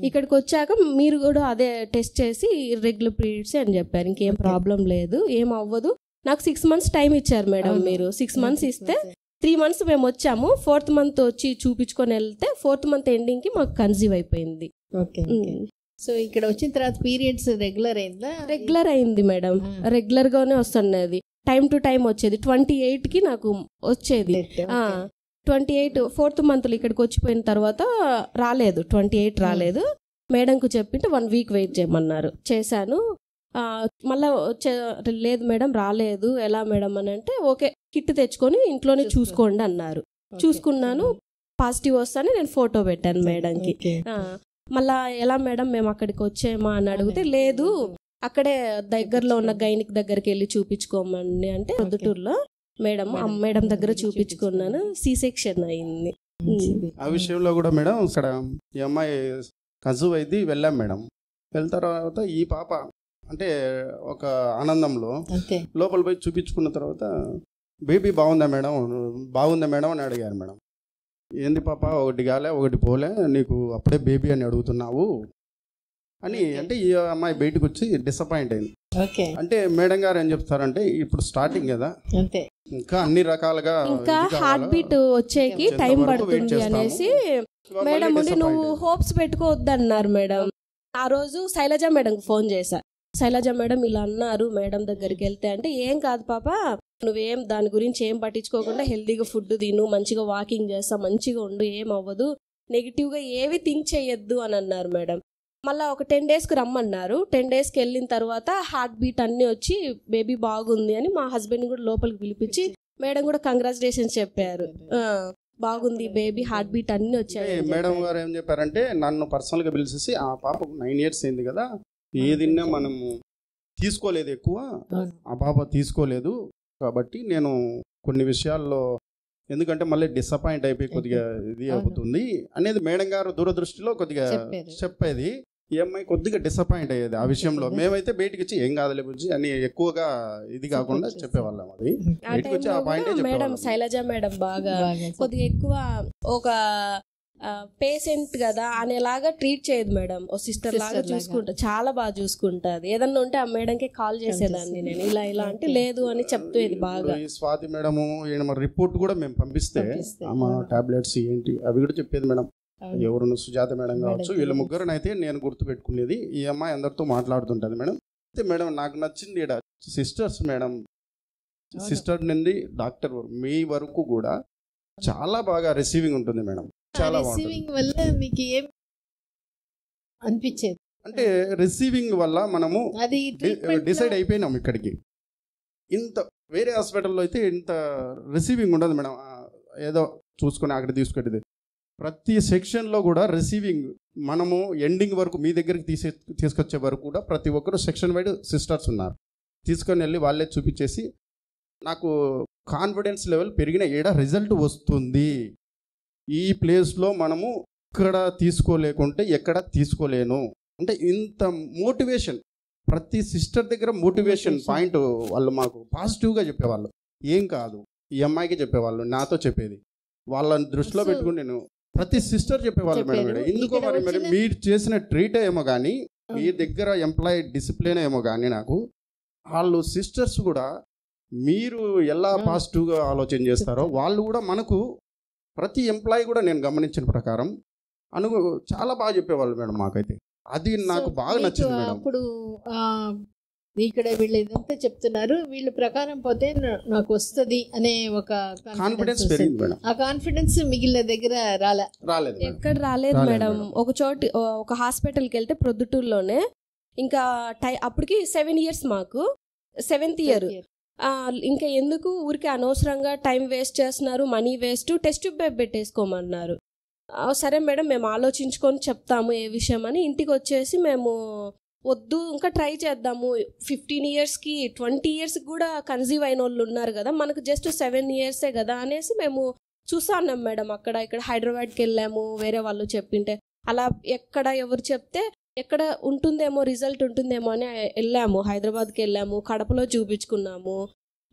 ఇక్కడికి వచ్చాక మీరు కూడా అదే టెస్ట్ చేసి ఇర్రెగ్యులర్ పీరియడ్స్ అని చెప్పారు. ఇంకేం ప్రాబ్లం లేదు, ఏం అవ్వదు. నాకు 6 months టైం ఇచ్చారు మేడం. మీరు 6 months ఇస్తే 3 months మేము వచ్చాము. 4th month వచ్చి చూపించుకొని వెళ్తే 4th month ఎండింగ్కి మాకు కన్సీవ్ అయిపోయింది. సో ఇక్కడ వచ్చిన తర్వాత పీరియడ్స్ రెగ్యులర్ అయిందా? రెగ్యులర్ అయింది మేడం. రెగ్యులర్ గానే వస్తున్నది, టైం టు టైం వచ్చేది. 28కి నాకు వచ్చేది. 28 4th month ఇక్కడికి వచ్చిపోయిన తర్వాత రాలేదు, 28 రాలేదు. మేడంకు చెప్పింటే 1 week వెయిట్ చేయమన్నారు. చేశాను. మళ్ళా లేదు మేడం రాలేదు, ఎలా మేడం అని అంటే ఓకే కిట్ తెచ్చుకొని ఇంట్లోనే చూసుకోండి అన్నారు. చూసుకున్నాను, పాజిటివ్ వస్తానే నేను ఫోటో పెట్టాను మేడంకి. మళ్ళా ఎలా మేడం మేము అక్కడికి వచ్చామా అని అడిగితే లేదు అక్కడే దగ్గరలో ఉన్న గైనిక్ దగ్గరికి వెళ్ళి చూపించుకోమని అంటే పొద్దుటూరులో మేడం దగ్గర చూపించుకున్నాను. C-section అయింది. ఆ విషయంలో కూడా మేడం ఇక్కడ ఈ అమ్మాయి కన్సీవ్ అయింది, వెళ్ళాం మేడం. వెళ్ళిన తర్వాత ఈ పాప అంటే ఒక ఆనందంలో లోపల పోయి చూపించుకున్న తర్వాత బేబీ బాగుందా మేడం అని అడిగారు మేడం. ఏంది పాప, ఒకటి కాలే ఒకటి పోలే, నీకు అప్పుడే బేబీ అని అడుగుతున్నావు అని అంటే ఈ అమ్మాయి బయటకు వచ్చి డిసప్పాయింట్ అయింది. అంటే మేడం గారు ఏం చెప్తారంటే ఇప్పుడు స్టార్టింగ్ కదా, ఇంకా అన్ని రకాలుగా ఇంకా హార్ట్ బీట్ వచ్చేకి టైం పడుతుంది అనేసి మేడం ఉండి నువ్వు హోప్స్ పెట్టుకోవద్దన్నారు మేడం. ఆ రోజు శైలజ మేడంకి ఫోన్ చేశా. శైలజ మేడం ఇలా అన్నారు మేడం దగ్గరికి వెళ్తే అంటే ఏం కాదు పాప, నువ్వేం దాని గురించి ఏం పట్టించుకోకుండా హెల్తీగా ఫుడ్ తిను, మంచిగా వాకింగ్ చేస్తా, మంచిగా ఉండు, ఏం అవ్వదు, నెగిటివ్గా ఏవి థింక్ చేయొద్దు అని అన్నారు మేడం. మళ్ళీ ఒక 10 daysకి రమ్మన్నారు. 10 daysకి వెళ్ళిన తర్వాత హార్ట్ బీట్ అన్నీ వచ్చి బేబీ బాగుంది అని మా హస్బెండ్ కూడా లోపలికి పిలిపించి మేడం కూడా కంగ్రాచులేషన్స్ చెప్పారు. బాగుంది బేబీ, హార్ట్ బీట్ అన్నీ వచ్చాయి. మేడం గారు ఏం చెప్పారంటే నన్ను పర్సనల్గా పిలిచేసి ఆ పాపకు 9 years అయింది కదా, ఏదిన్నా మనము తీసుకోలేదు ఎక్కువ, ఆ పాప తీసుకోలేదు కాబట్టి నేను కొన్ని విషయాల్లో ఎందుకంటే మళ్ళీ డిసప్పాయింట్ అయిపోయి కొద్దిగా ఇది అవుతుంది అనేది మేడం గారు దూరదృష్టిలో కొద్దిగా చెప్పేది. ఈ అమ్మాయి కొద్దిగా డిసప్పాయింట్ అయ్యేది ఆ విషయంలో. మేమైతే బయటకు వచ్చి ఏం కాదులే బుజ్జి అని ఎక్కువగా ఇది కాకుండా చెప్పేవాళ్ళం. అది బయటకు వచ్చి ఆ పాయింట్ మేడం శైలజ మేడం బాగా కొద్దిగా ఎక్కువ ఒక పేషెంట్ కదా అనేలాగా ట్రీట్ చేయదు మేడం. ఓ సిస్టర్ లాగా చూసుకుంటా, చాలా బాగా చూసుకుంటుంది. ఏదన్నా ఉంటే ఆ మేడంకి కాల్ చేసేదాన్ని నేను, ఇలా ఇలా అంటే లేదు అని చెప్తేది బాగా. స్వాతి మేడము రిపోర్ట్ కూడా మేము పంపిస్తే మా టాబ్లెట్స్ ఏంటి అవి కూడా చెప్పేది మేడం. ఎవరు సుజాత మేడం కావచ్చు, వీళ్ళ ముగ్గురునైతే నేను గుర్తు పెట్టుకునేది. ఈ అమ్మాయి అందరితో మాట్లాడుతుంటది మేడం. అయితే మేడం నాకు నచ్చింది ఇక్కడ సిస్టర్స్ మేడం, సిస్టర్ నుండి డాక్టర్ మీ వరకు కూడా చాలా బాగా రిసీవింగ్ ఉంటుంది మేడం. చాలా రిసీవింగ్ వల్ల మీకు ఏం అనిపించేది అంటే రిసీవింగ్ వల్ల మనము డిసైడ్ అయిపోయినాం ఇక్కడికి. ఇంత వేరే హాస్పిటల్లో అయితే ఇంత రిసీవింగ్ ఉండదు మేడం. ఏదో చూసుకొని అక్కడ తీసుకెళ్ళేది. ప్రతి సెక్షన్లో కూడా రిసీవింగ్ మనము ఎండింగ్ వరకు మీ దగ్గరికి తీసుకొచ్చే వరకు కూడా ప్రతి ఒక్కరు సెక్షన్ వైడ్ సిస్టర్స్ ఉన్నారు. తీసుకొని వెళ్ళి వాళ్ళే చూపించేసి నాకు కాన్ఫిడెన్స్ లెవెల్ పెరిగిన ఏడ రిజల్ట్ వస్తుంది. ఈ ప్లేస్లో మనము ఇక్కడ తీసుకోలేకుంటే ఎక్కడ తీసుకోలేను అంటే ఇంత మోటివేషన్. ప్రతి సిస్టర్ దగ్గర మోటివేషన్ పాయింట్ వాళ్ళు మాకు పాజిటివ్గా చెప్పేవాళ్ళు. ఏం కాదు ఈ అమ్మాయికి చెప్పేవాళ్ళు, నాతో చెప్పేది. వాళ్ళని దృష్టిలో పెట్టుకుని నేను ప్రతి సిస్టర్ చెప్పేవాళ్ళు మేడం. ఎందుకో మరి మీరు చేసిన ట్రీట్ ఏమో కానీ, మీ దగ్గర ఎంప్లాయీ డిసిప్లిన్ ఏమో కానీ, నాకు వాళ్ళు సిస్టర్స్ కూడా మీరు ఎలా పాజిటివ్గా ఆలోచన చేస్తారో వాళ్ళు కూడా మనకు ప్రతి ఎంప్లాయీ కూడా నేను గమనించిన ప్రకారం చాలా బాగా చెప్పేవాళ్ళు మేడం మాకైతే. అది నాకు బాగా నచ్చింది మేడం. అప్పుడు ఇక్కడ వీళ్ళు ఇదంతా చెప్తున్నారు, వీళ్ళ ప్రకారం పోతే నాకు వస్తుంది అనే ఒక కాన్ఫిడెన్స్ పెరిగింది మేడం. ఆ కాన్ఫిడెన్స్ మిగిలిన దగ్గర రాలేదు ఎక్కడ రాలేదు మేడం. ఒక చోటు ఒక హాస్పిటల్కి వెళ్తే ప్రొద్దుటూరులోనే, ఇంకా అప్పటికి 7 years, మాకు 7th year. ఇంకా ఎందుకు ఊరికి అనవసరంగా టైం వేస్ట్ చేస్తున్నారు, మనీ వేస్ట్, టెస్ట్ ట్యూబ్ పెట్టేసుకోమన్నారు. సరే మేడం మేము ఆలోచించుకొని చెప్తాము ఏ విషయం అని ఇంటికి వచ్చేసి మేము వద్దు ఇంకా ట్రై చేద్దాము, 15 yearsకి 20 yearsకి కూడా కన్సీవ్ అయిన వాళ్ళు ఉన్నారు కదా, మనకు జస్ట్ 7 yearsే కదా అనేసి మేము చూసాన్నాం మేడం. అక్కడ ఇక్కడ హైదరాబాద్కి వెళ్ళాము, వేరే వాళ్ళు చెప్పింటే అలా ఎక్కడ ఎవరు చెప్తే ఎక్కడ ఉంటుందేమో రిజల్ట్ ఉంటుందేమో అని వెళ్ళాము. హైదరాబాద్కి వెళ్ళాము, కడపలో చూపించుకున్నాము.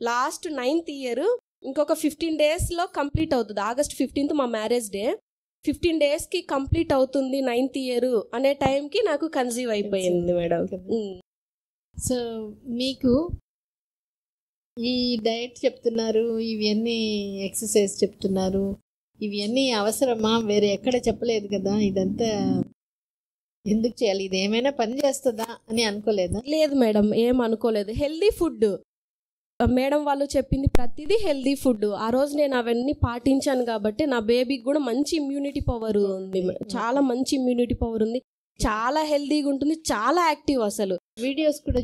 లాస్ట్ 9th year ఇంకొక 15 daysలో కంప్లీట్ అవుతుంది. August 15th మా మ్యారేజ్ డే. 15 daysకి కంప్లీట్ అవుతుంది 9th year అనే టైంకి నాకు కన్సీవ్ అయిపోయింది మేడం. సో మీకు ఈ డైట్ చెప్తున్నారు, ఇవన్నీ ఎక్సర్సైజ్ చెప్తున్నారు, ఇవన్నీ అవసరమా? వేరే ఎక్కడ చెప్పలేదు కదా, ఇదంతా ఎందుకు చేయాలి, ఇది ఏమైనా పని చేస్తుందా అని అనుకోలేదా? లేదు మేడం, ఏం అనుకోలేదు. హెల్దీ ఫుడ్ మేడం వాళ్ళు చెప్పింది ప్రతిదీ హెల్దీ ఫుడ్. ఆ రోజు నేను అవన్నీ పాటించాను కాబట్టి నా బేబీకి కూడా మంచి ఇమ్యూనిటీ పవర్ ఉంది, చాలా మంచి ఇమ్యూనిటీ పవర్ ఉంది, చాలా హెల్దీగా ఉంటుంది, చాలా యాక్టివ్. అసలు వీడియోస్ కూడా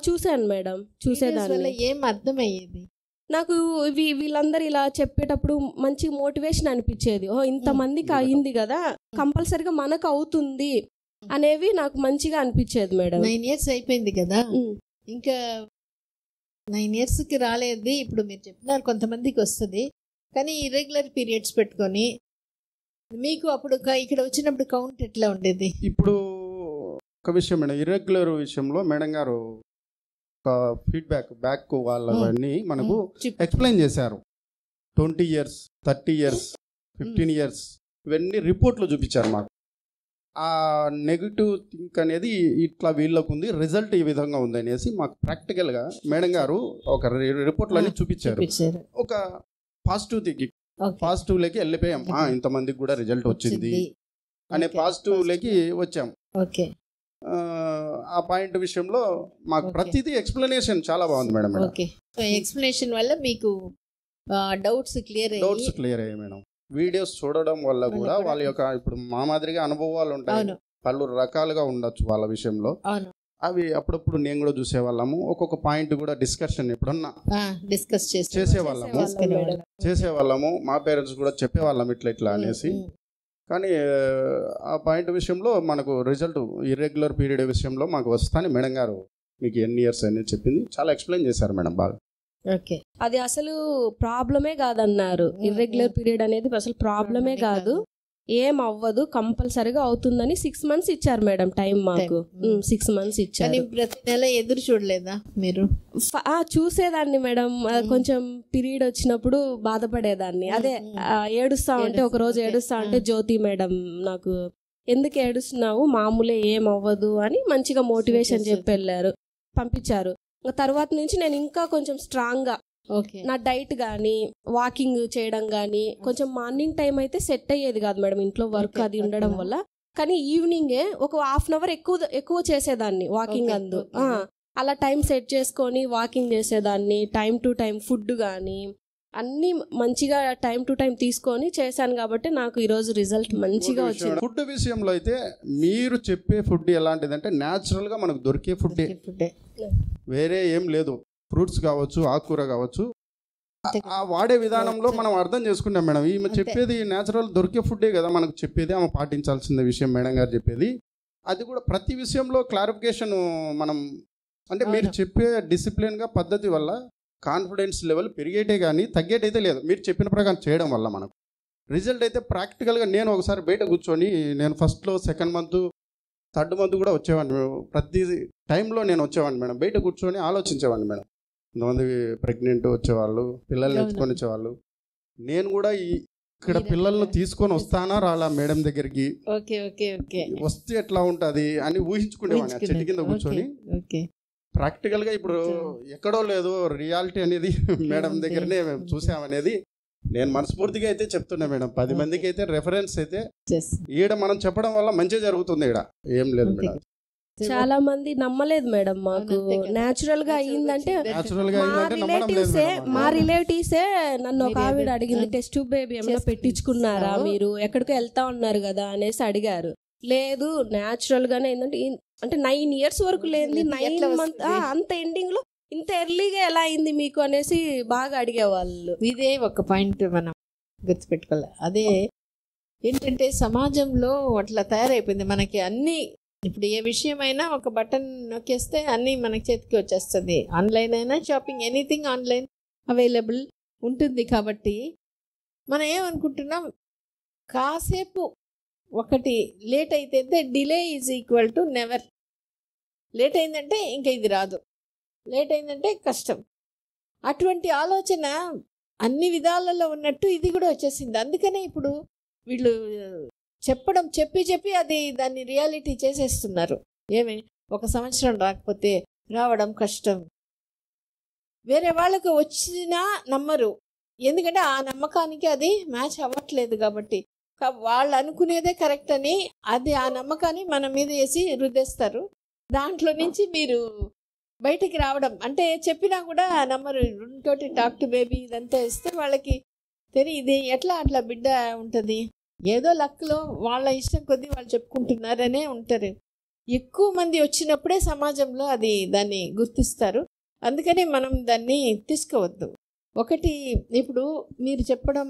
చూసాను మేడం. చూసేదాన్ని. ఏం అర్థమయ్యేది నాకు వీళ్ళందరూ ఇలా చెప్పేటప్పుడు మంచి మోటివేషన్ అనిపించేది. ఇంతమందికి అయింది కదా, కంపల్సరిగా మనకు అవుతుంది అనేవి నాకు మంచిగా అనిపించేది మేడం. 9 years అయిపోయింది కదా, ఇంకా 9 yearsకి రాలేదు. ఇప్పుడు మీరు చెప్పినారు కొంతమందికి వస్తుంది, కానీ ఇర్రెగ్యులర్ పీరియడ్స్ పెట్టుకొని మీకు అప్పుడు ఇక్కడ వచ్చినప్పుడు కౌంట్ ఎట్లా ఉండేది? ఇప్పుడు ఒక విషయం మేడం, ఇర్రెగ్యులర్ విషయంలో మేడం గారు ఒక బ్యాక్ వాళ్ళని మనకు ఎక్స్ప్లెయిన్ చేశారు. 20 years, 30 years, 15 years ఇవన్నీ రిపోర్ట్లో చూపించారు మాకు. ఆ నెగిటివ్ థింక్ అనేది ఇట్లా వీళ్ళకు ఉంది, రిజల్ట్ ఈ విధంగా ఉంది అనేసి మాకు ప్రాక్టికల్గా మేడం గారు ఒక రిపోర్ట్లో అన్ని చూపించారు. ఒక పాజిటివ్లోకి వెళ్ళిపోయాం. ఇంతమందికి కూడా రిజల్ట్ వచ్చింది అనే పాజిటివ్లోకి వచ్చాం. ఓకే, ఆ పాయింట్ విషయంలో మాకు ప్రతిదీ ఎక్స్ప్లెనేషన్ చాలా బాగుంది మేడం. ఓకే, ఎక్స్ప్లెనేషన్ వల్ల మీకు డౌట్స్ క్లియర్ అయ్యాయి మేడం. వీడియోస్ చూడడం వల్ల కూడా వాళ్ళ యొక్క ఇప్పుడు మా మాదిరిగా అనుభవాలు ఉంటాయి, పలు రకాలుగా ఉండొచ్చు వాళ్ళ విషయంలో. అవి అప్పుడప్పుడు నేను కూడా చూసేవాళ్ళము. ఒక్కొక్క పాయింట్ కూడా డిస్కషన్ ఎప్పుడన్నా చేసేవాళ్ళము. మా పేరెంట్స్ కూడా చెప్పేవాళ్ళం ఇట్లా అనేసి. కానీ ఆ పాయింట్ విషయంలో మనకు రిజల్ట్ ఇర్రెగ్యులర్ పీరియడ్ విషయంలో మాకు వస్తానే మేడం గారు మీకు ఎన్ని ఇయర్స్ అనేది చెప్పింది, చాలా ఎక్స్ప్లెయిన్ చేశారు మేడం బాగా. ఓకే, అది అసలు ప్రాబ్లమే కాదన్నారు. ఇర్రెగ్యులర్ పీరియడ్ అనేది అసలు ప్రాబ్లమే కాదు. ఏం అవ్వదు, కంపల్సరీగా అవుతుందని 6 months ఇచ్చారు మేడం టైం మాకు. 6 months ఇచ్చారు. ప్రతి నెల ఎదురు చూడలేదా మీరు? చూసేదాన్ని మేడం. కొంచెం పీరియడ్ వచ్చినప్పుడు బాధపడేదాన్ని. అదే ఏడుస్తా ఉంటే, ఒక రోజు ఏడుస్తా ఉంటే జ్యోతి మేడం నాకు ఎందుకు ఏడుస్తున్నావు, మామూలే, ఏం అవ్వదు అని మంచిగా మోటివేషన్ చెప్పి వెళ్ళారు, పంపించారు. తర్వాత నుంచి నేను ఇంకా కొంచెం స్ట్రాంగ్గా నా డైట్ కానీ వాకింగ్ చేయడం కానీ, కొంచెం మార్నింగ్ టైం అయితే సెట్ అయ్యేది కాదు మేడం ఇంట్లో వర్క్ అది ఉండడం వల్ల. కానీ ఈవినింగే ఒక 1/2 hour ఎక్కువ చేసేదాన్ని వాకింగ్. అలా టైం సెట్ చేసుకొని వాకింగ్ చేసేదాన్ని. టైం టు టైం ఫుడ్ కానీ అన్ని మంచిగా టైం టు టైం తీసుకొని చేశాను కాబట్టి నాకు ఈరోజు రిజల్ట్ మంచిగా వచ్చింది. ఫుడ్ విషయంలో అయితే మీరు చెప్పే ఫుడ్ ఎలాంటిదంటే న్యాచురల్గా మనకు దొరికే ఫుడ్డే, వేరే ఏం లేదు. ఫ్రూట్స్ కావచ్చు, ఆకుకూర కావచ్చు, ఆ వాడే విధానంలో మనం అర్థం చేసుకుంటాం మేడం. ఈమె చెప్పేది న్యాచురల్ దొరికే ఫుడ్డే కదా మనకు చెప్పేది, ఆమె పాటించాల్సిన విషయం మేడం గారు చెప్పేది. అది కూడా ప్రతి విషయంలో క్లారిఫికేషన్ మనం అంటే మీరు చెప్పే డిసిప్లిన్గా పద్ధతి వల్ల కాన్ఫిడెన్స్ లెవెల్ పెరిగేటే కానీ తగ్గేటైతే లేదు. మీరు చెప్పిన ప్రకారం చేయడం వల్ల మనకు రిజల్ట్ అయితే ప్రాక్టికల్గా నేను ఒకసారి బయట కూర్చొని, నేను ఫస్ట్లో 2nd month 3rd month కూడా వచ్చేవాడిని. ప్రతి టైంలో నేను వచ్చేవాడిని మేడం, బయట కూర్చొని ఆలోచించేవాడిని మేడం. కొంతమంది ప్రెగ్నెంట్ వచ్చేవాళ్ళు, పిల్లల్ని ఎత్తుకొని వచ్చేవాళ్ళు. నేను కూడా ఇక్కడ పిల్లల్ని తీసుకొని వస్తానా రాలా మేడం దగ్గరికి, వస్తే ఎట్లా ఉంటుంది అని ఊహించుకునేవాడిని ఆ చెట్టు కింద కూర్చొని. ప్రాక్టికల్గా ఇప్పుడు ఎక్కడో లేదు, రియాలిటీ అనేది మేడం దగ్గరనే చూసామనేది నేను మనస్ఫూర్తిగా అయితే చెప్తున్నా మేడం. 10 మందికి అయితే రెఫరెన్స్ అయితే ఈడ మనం చెప్పడం వల్ల మంచి జరుగుతుంది. ఈడ ఏం లేదు మేడం. చాలా మంది నమ్మలేదు మేడం మాకు న్యాచురల్ గా అయ్యిందంటే. మా రిలేటివ్సే నన్ను ఒక ఆవిడ అడిగింది, టెస్ట్ ట్యూబ్ బేబీ ఏమైనా పెట్టించుకున్నారా మీరు, ఎక్కడికో వెళ్తా ఉన్నారు కదా అనేసి అడిగారు. లేదు న్యాచురల్ గానే ఏంటంటే, అంటే 9 years వరకు లేని 9 months అంత ఎండింగ్ లో ఇంత ఎర్లీగా ఎలా అయింది మీకు అనేసి బాగా అడిగేవాళ్ళు. ఇదే ఒక పాయింట్ మనం గుర్తుపెట్టుకోవాలి. అదే ఏంటంటే సమాజంలో అట్లా తయారైపోయింది. మనకి అన్ని ఇప్పుడు ఏ విషయమైనా ఒక బటన్ నొక్కేస్తే అన్నీ మనకి చేతికి వచ్చేస్తుంది. ఆన్లైన్ అయినా షాపింగ్, ఎనీథింగ్ ఆన్లైన్ అవైలబుల్ ఉంటుంది. కాబట్టి మనం ఏమనుకుంటున్నాం, కాసేపు ఒకటి లేట్ అయితే delay is equal to never. Late అయిందంటే ఇంకా ఇది రాదు, లేట్ అయిందంటే కష్టం. అటువంటి ఆలోచన అన్ని విధాలలో ఉన్నట్టు ఇది కూడా వచ్చేసింది. అందుకనే ఇప్పుడు వీళ్ళు చెప్పి అది దాన్ని రియాలిటీ చేసేస్తున్నారు. ఏమి 1 సంవత్సరం రాకపోతే రావడం కష్టం. వేరే వాళ్ళకు వచ్చినా నమ్మరు, ఎందుకంటే ఆ నమ్మకానికి అది మ్యాచ్ అవ్వట్లేదు. కాబట్టి వాళ్ళు అనుకునేదే కరెక్ట్ అని అది ఆ నమ్మకాన్ని మన మీద వేసి రుద్దేస్తారు. దాంట్లో నుంచి మీరు బయటికి రావడం అంటే చెప్పినా కూడా నమ్మరు. ఇంకోటి టాక్ టు బేబీ ఇదంతా ఇస్తే వాళ్ళకి తెలియదు ఎట్లా అట్లా బిడ్డ ఉంటుంది. ఏదో లక్లో వాళ్ళ ఇష్టం కొద్దీ వాళ్ళు చెప్పుకుంటున్నారనే ఉంటారు. ఎక్కువ మంది వచ్చినప్పుడే సమాజంలో అది దాన్ని గుర్తిస్తారు. అందుకని మనం దాన్ని తీసుకోవద్దు. ఒకటి ఇప్పుడు మీరు చెప్పడం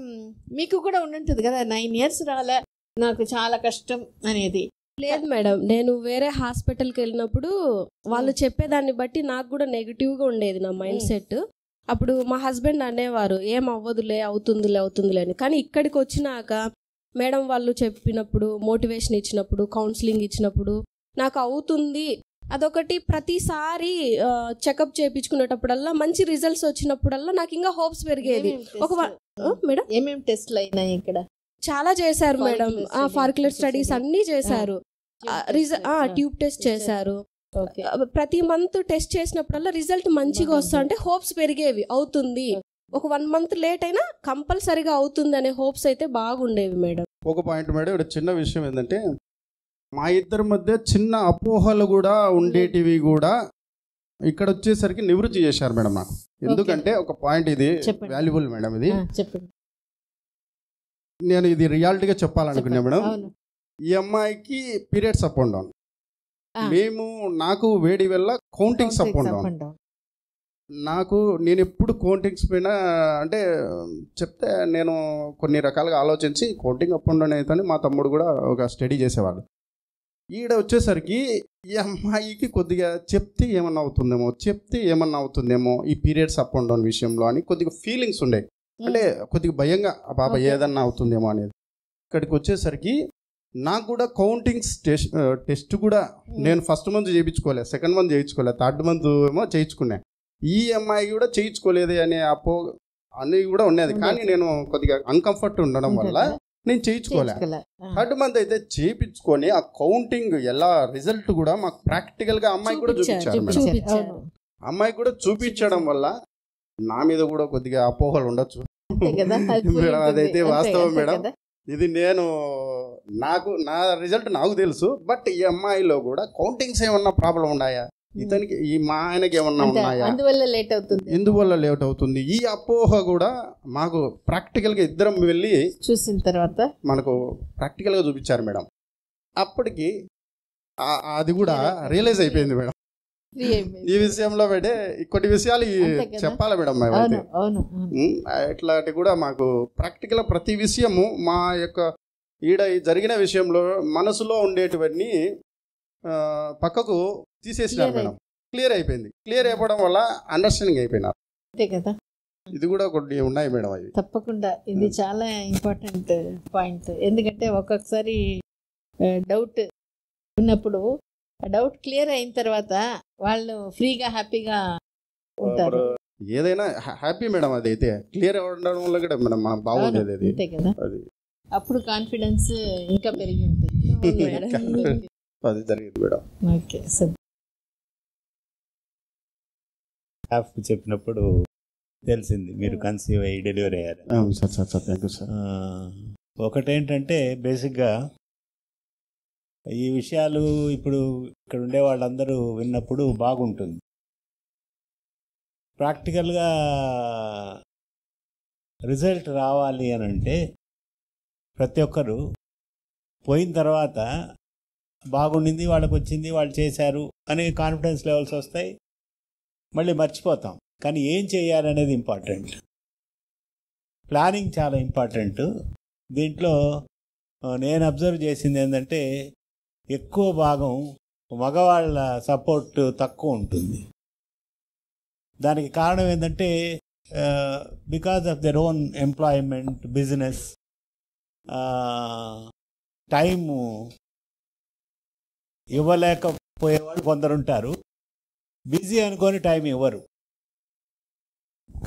మీకు కూడా ఉండుంటుంది కదా, 9 years రాలే నాకు చాలా కష్టం అనేది. లేదు మేడం, నేను వేరే హాస్పిటల్కి వెళ్ళినప్పుడు వాళ్ళు చెప్పేదాన్ని బట్టి నాకు కూడా నెగిటివ్గా ఉండేది నా మైండ్ సెట్. అప్పుడు మా హస్బెండ్ అనేవారు ఏం అవ్వదులే, అవుతుందిలే అని. కానీ ఇక్కడికి వచ్చినాక మేడం వాళ్ళు చెప్పినప్పుడు, మోటివేషన్ ఇచ్చినప్పుడు, కౌన్సిలింగ్ ఇచ్చినప్పుడు నాకు అవుతుంది. అదొకటి ప్రతిసారి చెకప్ చేయించుకునేటప్పుడల్లా మంచి రిజల్ట్స్ వచ్చినప్పుడల్లా నాకు ఇంకా హోప్స్ పెరిగేది. మేడం ఏమేమి టెస్ట్లు అయినాయి ఇక్కడ? చాలా చేశారు మేడం. ఫార్క్యులర్ స్టడీస్ అన్నీ చేశారు, ట్యూబ్ టెస్ట్ చేశారు. ప్రతి మంత్ టెస్ట్ చేసినప్పుడల్లా రిజల్ట్ మంచిగా వస్తా అంటే హోప్స్ పెరిగేవి. అవుతుంది, ఒక 1 month లేట్ అయినా కంపల్సరీగా అవుతుంది అనే హోప్స్ అయితే బాగుండేవి మేడం. ఒక పాయింట్ మేడం, ఇక్కడ చిన్న విషయం ఏంటంటే మా ఇద్దరి మధ్య చిన్న అపోహలు కూడా ఉండేటివి కూడా ఇక్కడ వచ్చేసరికి నివృత్తి చేశారు మేడం నాకు. ఎందుకంటే ఒక పాయింట్ ఇది వాల్యుబుల్ మేడం, ఇది నేను ఇది రియాలిటీగా చెప్పాలనుకున్నా మేడం. ఈ అమ్మాయికి పీరియడ్స్ అప్ అండ్ డౌన్, నాకు వేడి వల్ల కౌంటింగ్స్ అప్ అండ్ డౌన్. నేను ఎప్పుడు కౌంటింగ్స్ పైన అంటే చెప్తే నేను కొన్ని రకాలుగా ఆలోచించి కౌంటింగ్ అప్ అండ్ డౌన్ అవుతుంది. మా తమ్ముడు కూడా ఒక స్టడీ చేసేవాడు. ఈడ వచ్చేసరికి ఈ అమ్మాయికి కొద్దిగా చెప్తే ఏమన్నా అవుతుందేమో ఈ పీరియడ్స్ అప్ అండ్ డౌన్ విషయంలో అని కొద్దిగా ఫీలింగ్స్ ఉండే. అంటే కొద్దిగా భయంగా ఆ పాప ఏదన్నా అవుతుందేమో అనేది. ఇక్కడికి వచ్చేసరికి నాకు కూడా కౌంటింగ్స్ టెస్ట్ కూడా నేను ఫస్ట్ మంత్ చేయించుకోలేదు, సెకండ్ మంత్ చేయించుకోలేదు, థర్డ్ మంత్ ఏమో చేయించుకున్నా. ఈ అమ్మాయి కూడా చేయించుకోలేదు అనే అన్నీ కూడా ఉన్నది. కానీ నేను కొద్దిగా అన్కంఫర్ట్ ఉండడం వల్ల నేను చేయించుకోలే. థర్డ్ మంత్ అయితే చేయించుకొని ఆ కౌంటింగ్ ఎలా రిజల్ట్ కూడా మాకు ప్రాక్టికల్గా అమ్మాయి కూడా చూపించారు మేడం. అమ్మాయి కూడా చూపించడం వల్ల నా మీద కూడా కొద్దిగా అపోహలు ఉండొచ్చు మేడం, అదైతే వాస్తవం మేడం. ఇది నా రిజల్ట్ నాకు తెలుసు. బట్ ఈ అమ్మాయిలో కూడా కౌంటింగ్స్ ఏమన్నా ప్రాబ్లం ఉన్నాయా, ఇతనికి మా ఆయనకి ఏమన్నా ఉన్నాయా, ఎందువల్ల లేట్ అవుతుంది, ఈ అపోహ కూడా మాకు ప్రాక్టికల్గా ఇద్దరం వెళ్ళి చూసిన తర్వాత మనకు ప్రాక్టికల్గా చూపించారు మేడం. అప్పటికి అది కూడా రియలైజ్ అయిపోయింది మేడం. ఈ విషయంలో పెట్టి కొన్ని విషయాలు చెప్పాలి మేడం. ఇట్లాంటి కూడా మాకు ప్రాక్టికల్ ప్రతి విషయము మా యొక్క ఈడ జరిగిన విషయంలో మనసులో ఉండేటివన్నీ పక్కకు తీసేసినారు మేడం. క్లియర్ అయిపోయింది. క్లియర్ అయిపోవడం వల్ల అండర్స్టాండింగ్ అయిపోయినారు. అంతే కదా. ఇది కూడా కొన్ని ఉన్నాయి మేడం. అవి తప్పకుండా ఇది చాలా ఇంపార్టెంట్ పాయింట్. ఎందుకంటే ఒక్కొక్కసారి డౌట్ ఉన్నప్పుడు ఆ డౌట్ క్లియర్ అయిన తర్వాత వాళ్ళు ఫ్రీగా హ్యాపీగా ఉంటారు. ఏదైనా హ్యాపీ మేడం. అది అయితే క్లియర్ అవ్వడం వల్ల కూడా మేడం మనం బాగుండేది. అది అంతే కదా. అప్పుడు కాన్ఫిడెన్స్ ఇంకా పెరిగి ఉంటుంది. అది జరిగింది మేడం. Okay sir. చెప్పినప్పుడు తెలిసింది మీరు కన్సీవ్ అయ్యి డెలివరీ అయ్యారు. Thank you sir. ఒకటేంటంటే బేసిక్గా ఈ విషయాలు ఇప్పుడు ఇక్కడ ఉండే వాళ్ళందరూ విన్నప్పుడు బాగుంటుంది. ప్రాక్టికల్గా రిజల్ట్ రావాలి అని అంటే ప్రతి ఒక్కరు పోయిన తర్వాత బాగుండింది, వాళ్ళకు వచ్చింది, వాళ్ళు చేశారు అని కాన్ఫిడెన్స్ లెవెల్స్ వస్తాయి, మళ్ళీ మర్చిపోతాం. కానీ ఏం చేయాలనేది ఇంపార్టెంట్. ప్లానింగ్ చాలా ఇంపార్టెంట్. దీంట్లో నేను అబ్జర్వ్ చేసింది ఏంటంటే ఎక్కువ భాగం మగవాళ్ళ సపోర్ట్ తక్కువ ఉంటుంది. దానికి కారణం ఏంటంటే because of their own employment, business, time ఇవ్వలేకపోయేవాళ్ళు కొందరు ఉంటారు. బిజీ అనుకొని టైం ఇవ్వరు.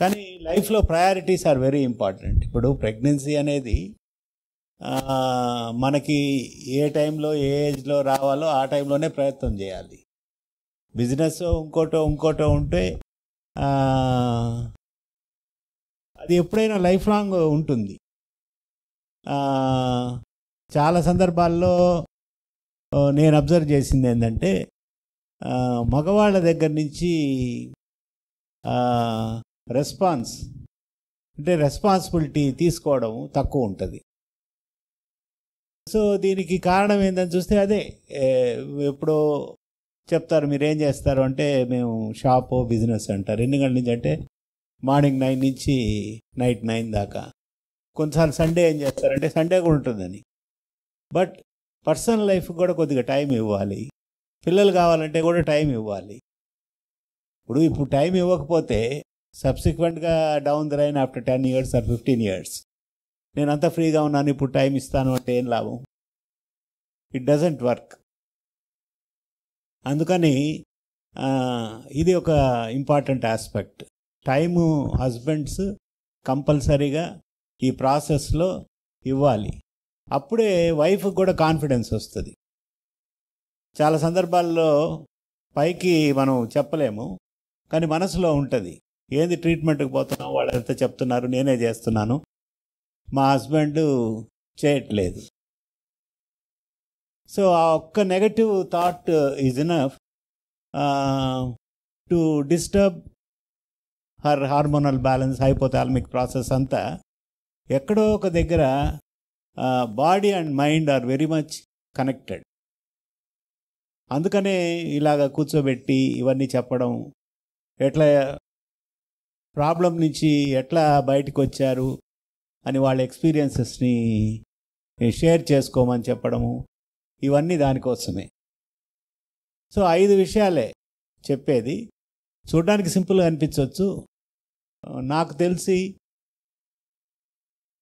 కానీ లైఫ్లో ప్రయారిటీస్ ఆర్ వెరీ ఇంపార్టెంట్. ఇప్పుడు ప్రెగ్నెన్సీ అనేది మనకి ఏ టైంలో ఏ ఏజ్లో రావాలో ఆ టైంలోనే ప్రయత్నం చేయాలి. బిజినెస్ ఇంకోటో ఉంటే అది ఎప్పుడైనా లైఫ్ లాంగ్ ఉంటుంది. చాలా సందర్భాల్లో నేను అబ్జర్వ్ చేసింది ఏంటంటే మగవాళ్ళ దగ్గర నుంచి రెస్పాన్సిబిలిటీ తీసుకోవడం తక్కువ ఉంటుంది. సో దీనికి కారణం ఏంటని చూస్తే అదే ఎప్పుడో చెప్తారు మీరేం చేస్తారు అంటే మేము షాపు బిజినెస్ అంటారు. ఎన్ని గంటల నుంచి అంటే మార్నింగ్ 9 నుంచి నైట్ 9 దాకా. కొన్నిసార్లు సండే ఏం చేస్తారంటే సండే కూడా ఉంటుందని. బట్ పర్సనల్ లైఫ్ కూడా కొద్దిగా టైం ఇవ్వాలి. పిల్లలు కావాలంటే కూడా టైం ఇవ్వాలి. ఇప్పుడు టైం ఇవ్వకపోతే సబ్సిక్వెంట్గా down the line after 10 years or 15 years నేను అంతా ఫ్రీగా ఉన్నాను ఇప్పుడు టైం ఇస్తాను అంటే ఏం లాభం? It doesn't work. అందుకని ఇది ఒక ఇంపార్టెంట్ ఆస్పెక్ట్. టైము హస్బెండ్స్ కంపల్సరీగా ఈ ప్రాసెస్లో ఇవ్వాలి. అప్పుడే వైఫ్కి కూడా కాన్ఫిడెన్స్ వస్తుంది. చాలా సందర్భాల్లో పైకి మనం చెప్పలేము, కానీ మనసులో ఉంటుంది. ఏంది ట్రీట్మెంట్కి పోతున్నాం, వాళ్ళు ఎంత చెప్తున్నారు, నేనే చేస్తున్నాను, మా హస్బెండ్ చేయట్లేదు. సో ఆ ఒక్క negative thought is enough to disturb her hormonal balance, hypothalamic process అంతా. ఎక్కడో ఒక దగ్గర body and mind are very much connected. అందుకనే ఇలాగ కూర్చోబెట్టి ఇవన్నీ చెప్పడం, ఎట్లా ప్రాబ్లం నుంచి ఎట్లా బయటకు వచ్చారు అని వాళ్ళ ఎక్స్పీరియన్సెస్ని షేర్ చేసుకోమని చెప్పడము, ఇవన్నీ దానికోసమే. సో 5 విషయాలే చెప్పేది. చూడడానికి సింపుల్గా అనిపించవచ్చు. నాకు తెలిసి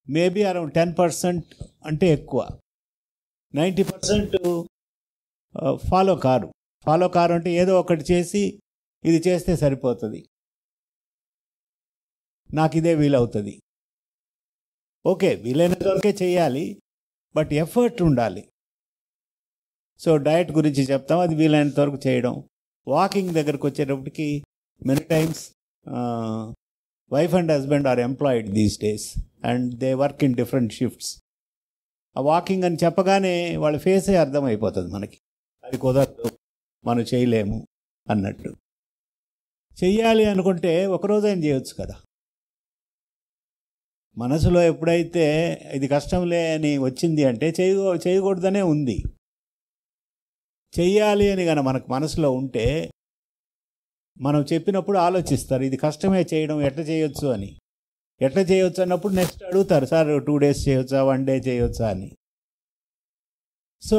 మేబీ అరౌండ్ 10% అంటే ఎక్కువ. 90% ఫాలో కారు అంటే ఏదో ఒకటి చేసి ఇది చేస్తే సరిపోతుంది, నాకు ఇదే వీలవుతుంది. ఓకే, వీలైనంత వరకే చేయాలి, బట్ ఎఫర్ట్ ఉండాలి. సో డయట్ గురించి చెప్తాం, అది వీలైనంత వరకు చేయడం. వాకింగ్ దగ్గరకు వచ్చేటప్పటికి many times wife and husband are employed these days and they work in different shifts. ఆ వాకింగ్ అని చెప్పగానే వాళ్ళ ఫేసే అర్థమైపోతుంది మనకి, అది కుదరదు, మనం చేయలేము అన్నట్టు. చెయ్యాలి అనుకుంటే ఒకరోజు ఏం చేయొచ్చు కదా. మనసులో ఎప్పుడైతే ఇది కష్టంలే అని వచ్చింది అంటే చేయకూడదనే ఉంది. చెయ్యాలి అని కానీ మనకు మనసులో ఉంటే మనం చెప్పినప్పుడు ఆలోచిస్తారు, ఇది కష్టమే చేయడం, ఎట్లా చేయొచ్చు అని. ఎట్లా చేయొచ్చు అన్నప్పుడు నెక్స్ట్ అడుగుతారు, సార్ 2 days చేయొచ్చా, 1 day చేయొచ్చా అని. సో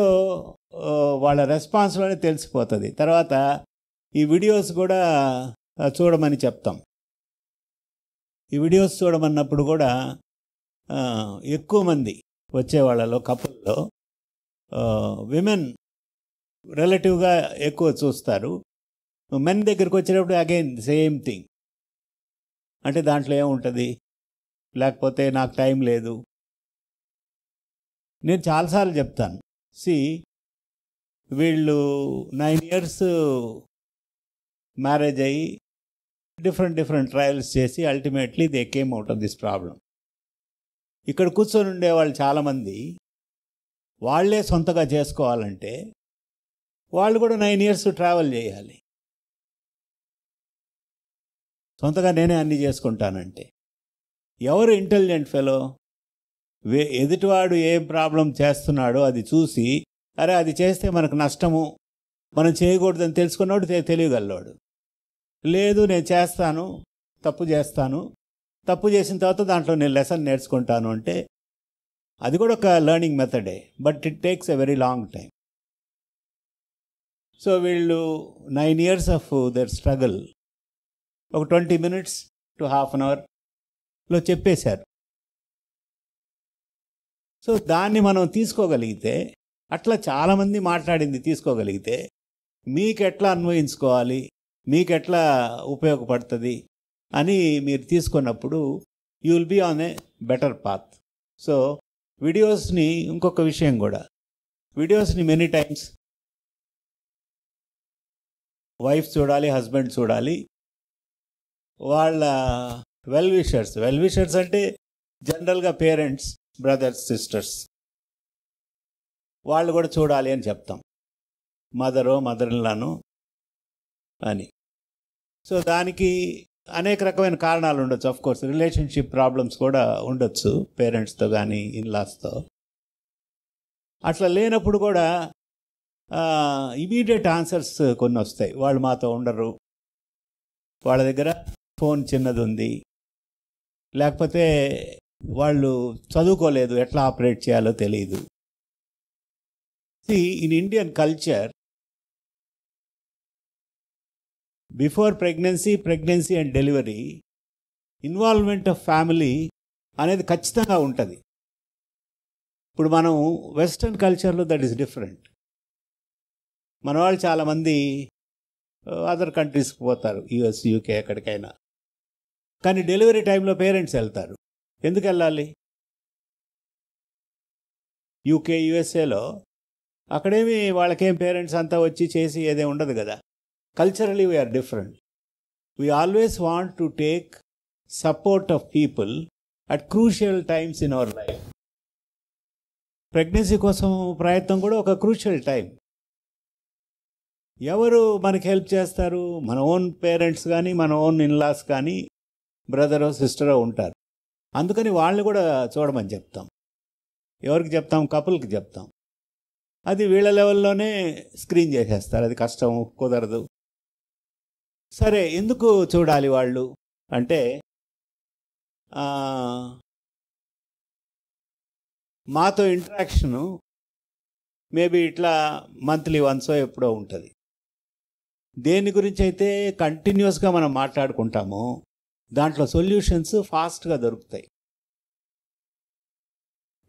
వాళ్ళ రెస్పాన్స్లోనే తెలిసిపోతుంది. తర్వాత ఈ వీడియోస్ కూడా చూడమని చెప్తాం. ఈ వీడియోస్ చూడమన్నప్పుడు కూడా ఎక్కువ మంది వచ్చే వాళ్ళలో కపుల్లో విమెన్ రిలేటివ్గా ఎక్కువ చూస్తారు. మెన్ దగ్గరికి వచ్చేటప్పుడు అగైన్ సేమ్ థింగ్. అంటే దాంట్లో ఏముంటుంది, లేకపోతే నాకు టైం లేదు. నేను చాలాసార్లు చెప్తాను, వీళ్ళు 9 years మ్యారేజ్ అయ్యి డిఫరెంట్ ట్రయల్స్ చేసి ultimately they came out of this problem. ఇక్కడ కూర్చొని ఉండేవాళ్ళు చాలామంది వాళ్ళే సొంతగా చేసుకోవాలంటే వాళ్ళు కూడా 9 years ట్రావెల్ చేయాలి. సొంతగా నేనే అన్నీ చేసుకుంటానంటే ఎవరు ఇంటెలిజెంట్ ఫెలో? ఎదుటివాడు ఏ ప్రాబ్లం చేస్తున్నాడో అది చూసి, అరే అది చేస్తే మనకు నష్టము, మనం చేయకూడదని తెలుసుకున్నాడు తెలియగలవాడు. లేదు నేను చేస్తాను, తప్పు చేస్తాను, తప్పు చేసిన తర్వాత దాంట్లో నేను లెసన్ నేర్చుకుంటాను అంటే అది కూడా ఒక లెర్నింగ్ మెథడే, but it takes a very long time. So వీళ్ళు 9 years ఆఫ్ దర్ స్ట్రగుల్ ఒక 20 minutes to half an hourలో చెప్పేశారు. సో దాన్ని మనం తీసుకోగలిగితే, అట్లా చాలామంది మాట్లాడింది తీసుకోగలిగితే, మీకు ఎట్లా అన్వయించుకోవాలి, మీకు ఎట్లా ఉపయోగపడుతుంది అని మీరు తీసుకున్నప్పుడు you will be on a better path. So వీడియోస్ని, ఇంకొక విషయం కూడా, వీడియోస్ని మెనీ టైమ్స్ వైఫ్ చూడాలి, హస్బెండ్ చూడాలి, వాళ్ళ వెల్ విషర్స్ అంటే జనరల్గా పేరెంట్స్, బ్రదర్స్, సిస్టర్స్, వాళ్ళు కూడా చూడాలి అని చెప్తాం, మదర్-ఇన్-లాను అని. సో దానికి అనేక రకమైన కారణాలు ఉండొచ్చు. ఆఫ్ కోర్స్ రిలేషన్షిప్ ప్రాబ్లమ్స్ కూడా ఉండొచ్చు పేరెంట్స్తో కానీ ఇన్లాస్తో. అట్లా లేనప్పుడు కూడా ఇమీడియట్ ఆన్సర్స్ కొన్ని వస్తాయి. వాళ్ళు మాతో ఉండరు, వాళ్ళ దగ్గర ఫోన్ చిన్నది ఉంది, లేకపోతే వాళ్ళు చదువుకోలేదు, ఎట్లా ఆపరేట్ చేయాలో తెలియదు. In Indian culture before pregnancy and delivery involvement of family అనేది ఖచ్చితంగా ఉంటుంది. ఇప్పుడు మనం వెస్ట్రన్ కల్చర్లో దట్ ఈస్ డిఫరెంట్. మన వాళ్ళు చాలామంది అదర్ కంట్రీస్కి పోతారు, US, UK ఎక్కడికైనా, కానీ డెలివరీ టైంలో పేరెంట్స్ వెళ్తారు. ఎందుకు వెళ్ళాలి? UK, USAలో అక్కడేమి వాళ్ళకేం పేరెంట్స్ అంతా వచ్చి చేసి ఏదే ఉండదు కదా. Culturally we are different. We always want to take support of people at crucial times in our life. Pregnancy కోసం ప్రయత్నం కూడా ఒక క్రూషియల్ టైం. ఎవరు మనకి హెల్ప్ చేస్తారు? మన ఓన్ పేరెంట్స్ కానీ, మన ఓన్ ఇన్లాస్ కానీ, బ్రదరో సిస్టరో ఉంటారు. అందుకని వాళ్ళని కూడా చూడమని చెప్తాం. ఎవరికి చెప్తాం? కపుల్కి చెప్తాం. అది వీళ్ళ లెవెల్లోనే స్క్రీన్ చేసేస్తారు, అది కష్టం, కుదరదు. సరే, ఎందుకు చూడాలి వాళ్ళు అంటే, మాతో ఇంటరాక్షను మేబీ ఇట్లా మంత్లీ వన్సో ఎప్పుడో ఉంటుంది. దేని గురించి అయితే కంటిన్యూస్గా మనం మాట్లాడుకుంటామో దాంట్లో సొల్యూషన్స్ ఫాస్ట్గా దొరుకుతాయి.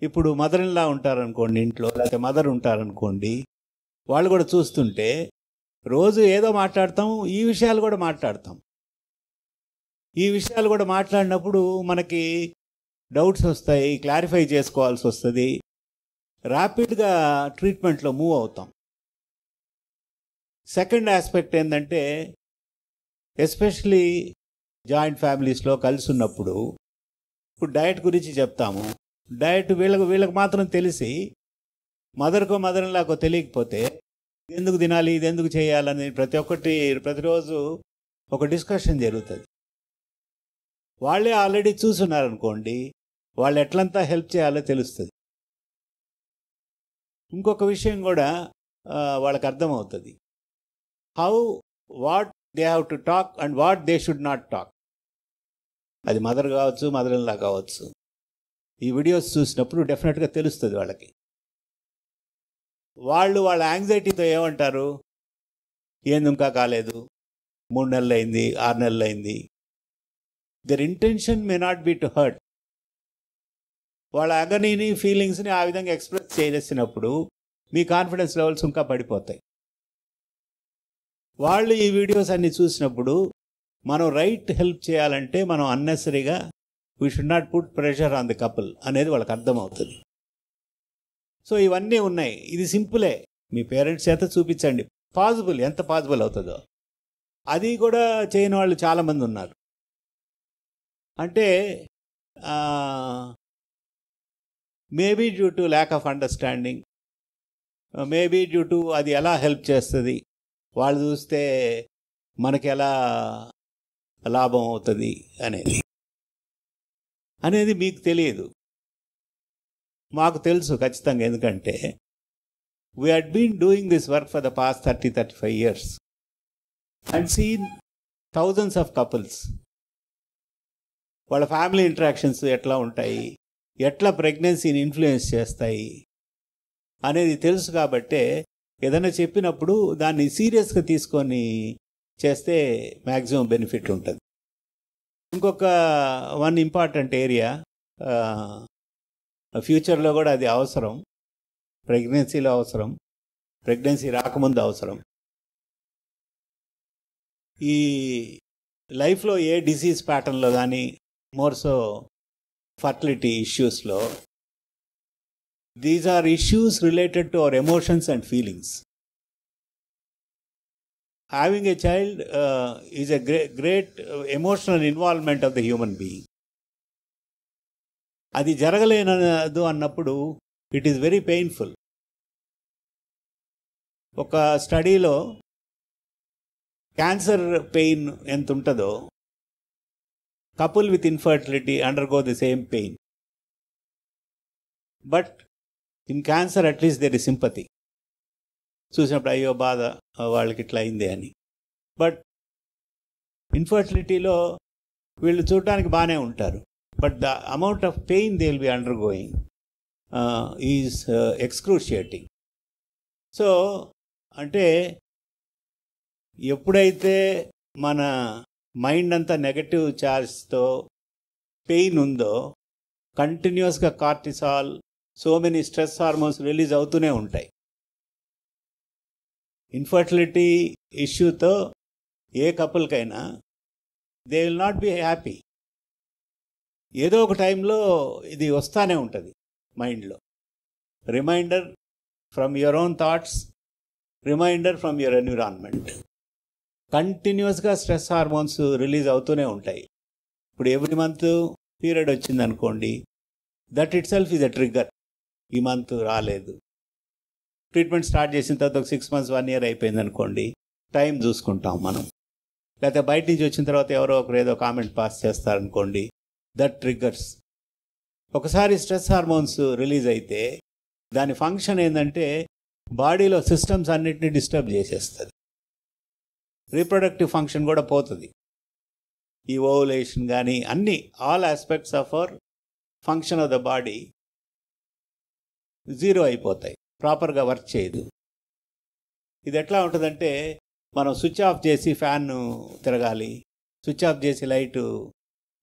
ఇప్పుడు మదర్ ఇన్లా ఉంటారనుకోండి ఇంట్లో, లేకపోతే మదర్ ఉంటారనుకోండి, వాళ్ళు కూడా చూస్తుంటే రోజు ఏదో మాట్లాడతాం, ఈ విషయాలు కూడా మాట్లాడతాం. ఈ విషయాలు కూడా మాట్లాడినప్పుడు మనకి డౌట్స్ వస్తాయి, క్లారిఫై చేసుకోవాల్సి వస్తుంది, ర్యాపిడ్గా ట్రీట్మెంట్లో మూవ్ అవుతాం. సెకండ్ ఆస్పెక్ట్ ఏంటంటే, ఎస్పెషలీ జాయింట్ ఫ్యామిలీస్లో కలిసి ఉన్నప్పుడు ఇప్పుడు డయట్ గురించి చెప్తాము. డయట్ వీళ్ళకి మాత్రం తెలిసి మదర్లాకో తెలియకపోతే ఎందుకు తినాలి, ఇది ఎందుకు చేయాలని ప్రతిరోజు ఒక డిస్కషన్ జరుగుతుంది. వాళ్ళే ఆల్రెడీ చూస్తున్నారనుకోండి, వాళ్ళు ఎట్లంతా హెల్ప్ చేయాలో తెలుస్తుంది. ఇంకొక విషయం కూడా వాళ్ళకి అర్థమవుతుంది, what they have to talk and what they should not talk. అది మదర్ కావచ్చు, మదర్ ఇన్ లా కావచ్చు. ఈ వీడియోస్ చూసినప్పుడు డెఫినెట్గా తెలుస్తుంది వాళ్ళకి. వాళ్ళ యాంగ్జైటీతో ఏమంటారు, ఏంది ఇంకా కాలేదు, 3 నెలలు అయింది, 6 నెలలు అయింది. Their intention may not be to hurt. వాళ్ళ అగనీని, ఫీలింగ్స్ని ఆ విధంగా ఎక్స్ప్రెస్ చేసినప్పుడు మీ కాన్ఫిడెన్స్ లెవెల్స్ ఇంకా పడిపోతాయి. వాళ్ళు ఈ వీడియోస్ అన్ని చూసినప్పుడు మనం రైట్ హెల్ప్ చేయాలంటే మనం అన్నెసరీగా we should not put pressure on the couple అనేది వాళ్ళకి అర్థమవుతుంది. సో ఇవన్నీ ఉన్నాయి. ఇది సింపులే, మీ పేరెంట్స్ చేత చూపించండి, పాసిబుల్, ఎంత పాసిబుల్ అవుతుందో. అది కూడా చేయని వాళ్ళు చాలామంది ఉన్నారు. అంటే maybe due to lack of understanding, maybe due to అది ఎలా హెల్ప్ చేస్తుంది, వాళ్ళు చూస్తే మనకి ఎలా లాభం అవుతుంది అనేది మీకు తెలియదు, మాకు తెలుసు ఖచ్చితంగా. ఎందుకంటే we had been doing this work for the past 30-35 years and seen thousands of couples. వాళ్ళ ఫ్యామిలీ ఇంటరాక్షన్స్ ఎట్లా ఉంటాయి, ఎట్లా ప్రెగ్నెన్సీని ఇన్ఫ్లుయెన్స్ చేస్తాయి అనేది తెలుసు. కాబట్టే ఏదైనా చెప్పినప్పుడు దాన్ని సీరియస్గా తీసుకొని చేస్తే మ్యాక్సిమం బెనిఫిట్ ఉంటుంది. ఇంకొక వన్ ఇంపార్టెంట్ ఏరియా, ఫ్యూచర్లో కూడా అది అవసరం, ప్రెగ్నెన్సీలో అవసరం, ప్రెగ్నెన్సీ రాకముందు అవసరం. ఈ లైఫ్లో ఏ డిసీజ్ ప్యాటర్న్లో కానీ, మోర్ సో ఫర్టిలిటీ ఇష్యూస్లో, these are issues related to our emotions and feelings. Having a child is a great emotional involvement of the human being. అది జరగలేనదు అన్నప్పుడు ఇట్ ఈస్ వెరీ పెయిన్ఫుల్. ఒక స్టడీలో క్యాన్సర్ పెయిన్ ఎంత ఉంటుందో, couple with infertility undergo the same pain. But in cancer at least there is sympathy. చూసినప్పుడు అయ్యో బాధ, వాళ్ళకి ఇట్లా అయిందే అని. బట్ ఇన్ఫర్టిలిటీలో వీళ్ళు చూడటానికి బాగానే ఉంటారు, but the amount of pain they will be under going is excruciating. So అంటే ఎప్పుడైతే మన మైండ్ అంతా నెగటివ్ ఛార్జ్తో పెయిన్ ఉందో, కంటిన్యూస్గా cortisol, so many stress hormones release అవుతూనే ఉంటాయి. ఇన్ఫర్టిలిటీ ఇష్యూతో ఏ కపుల్కైనా they will not be happy. ఏదో ఒక టైంలో ఇది వస్తూనే ఉంటుంది మైండ్లో. Reminder from your own thoughts, reminder from your environment. కంటిన్యూస్గా స్ట్రెస్ హార్మోన్స్ రిలీజ్ అవుతూనే ఉంటాయి. ఇప్పుడు ఎవ్రీ మంత్ పీరియడ్ వచ్చిందనుకోండి, that itself is a trigger. ఈ మంత్ రాలేదు, ట్రీట్మెంట్ స్టార్ట్ చేసిన తర్వాత ఒక 6 months 1 year అయిపోయింది అనుకోండి, టైం చూసుకుంటాం మనం. లేకపోతే బయట నుంచి వచ్చిన తర్వాత ఎవరో ఒకరు ఏదో కామెంట్ పాస్ చేస్తారనుకోండి, దట్ ట్రిగ్గర్స్. ఒకసారి స్ట్రెస్ హార్మోన్స్ రిలీజ్ అయితే దాని ఫంక్షన్ ఏంటంటే బాడీలో సిస్టమ్స్ అన్నిటిని డిస్టర్బ్ చేసేస్తుంది. రీప్రొడక్టివ్ ఫంక్షన్ కూడా పోతుంది. ఈ ఓవులేషన్ కానీ అన్నీ, all aspects of our function of the body zero అయిపోతాయి, ప్రాపర్గా వర్క్ చేయదు. ఇది ఎట్లా ఉంటుందంటే, మనం స్విచ్ ఆఫ్ చేసి ఫ్యాన్ తిరగాలి, స్విచ్ ఆఫ్ చేసి లైటు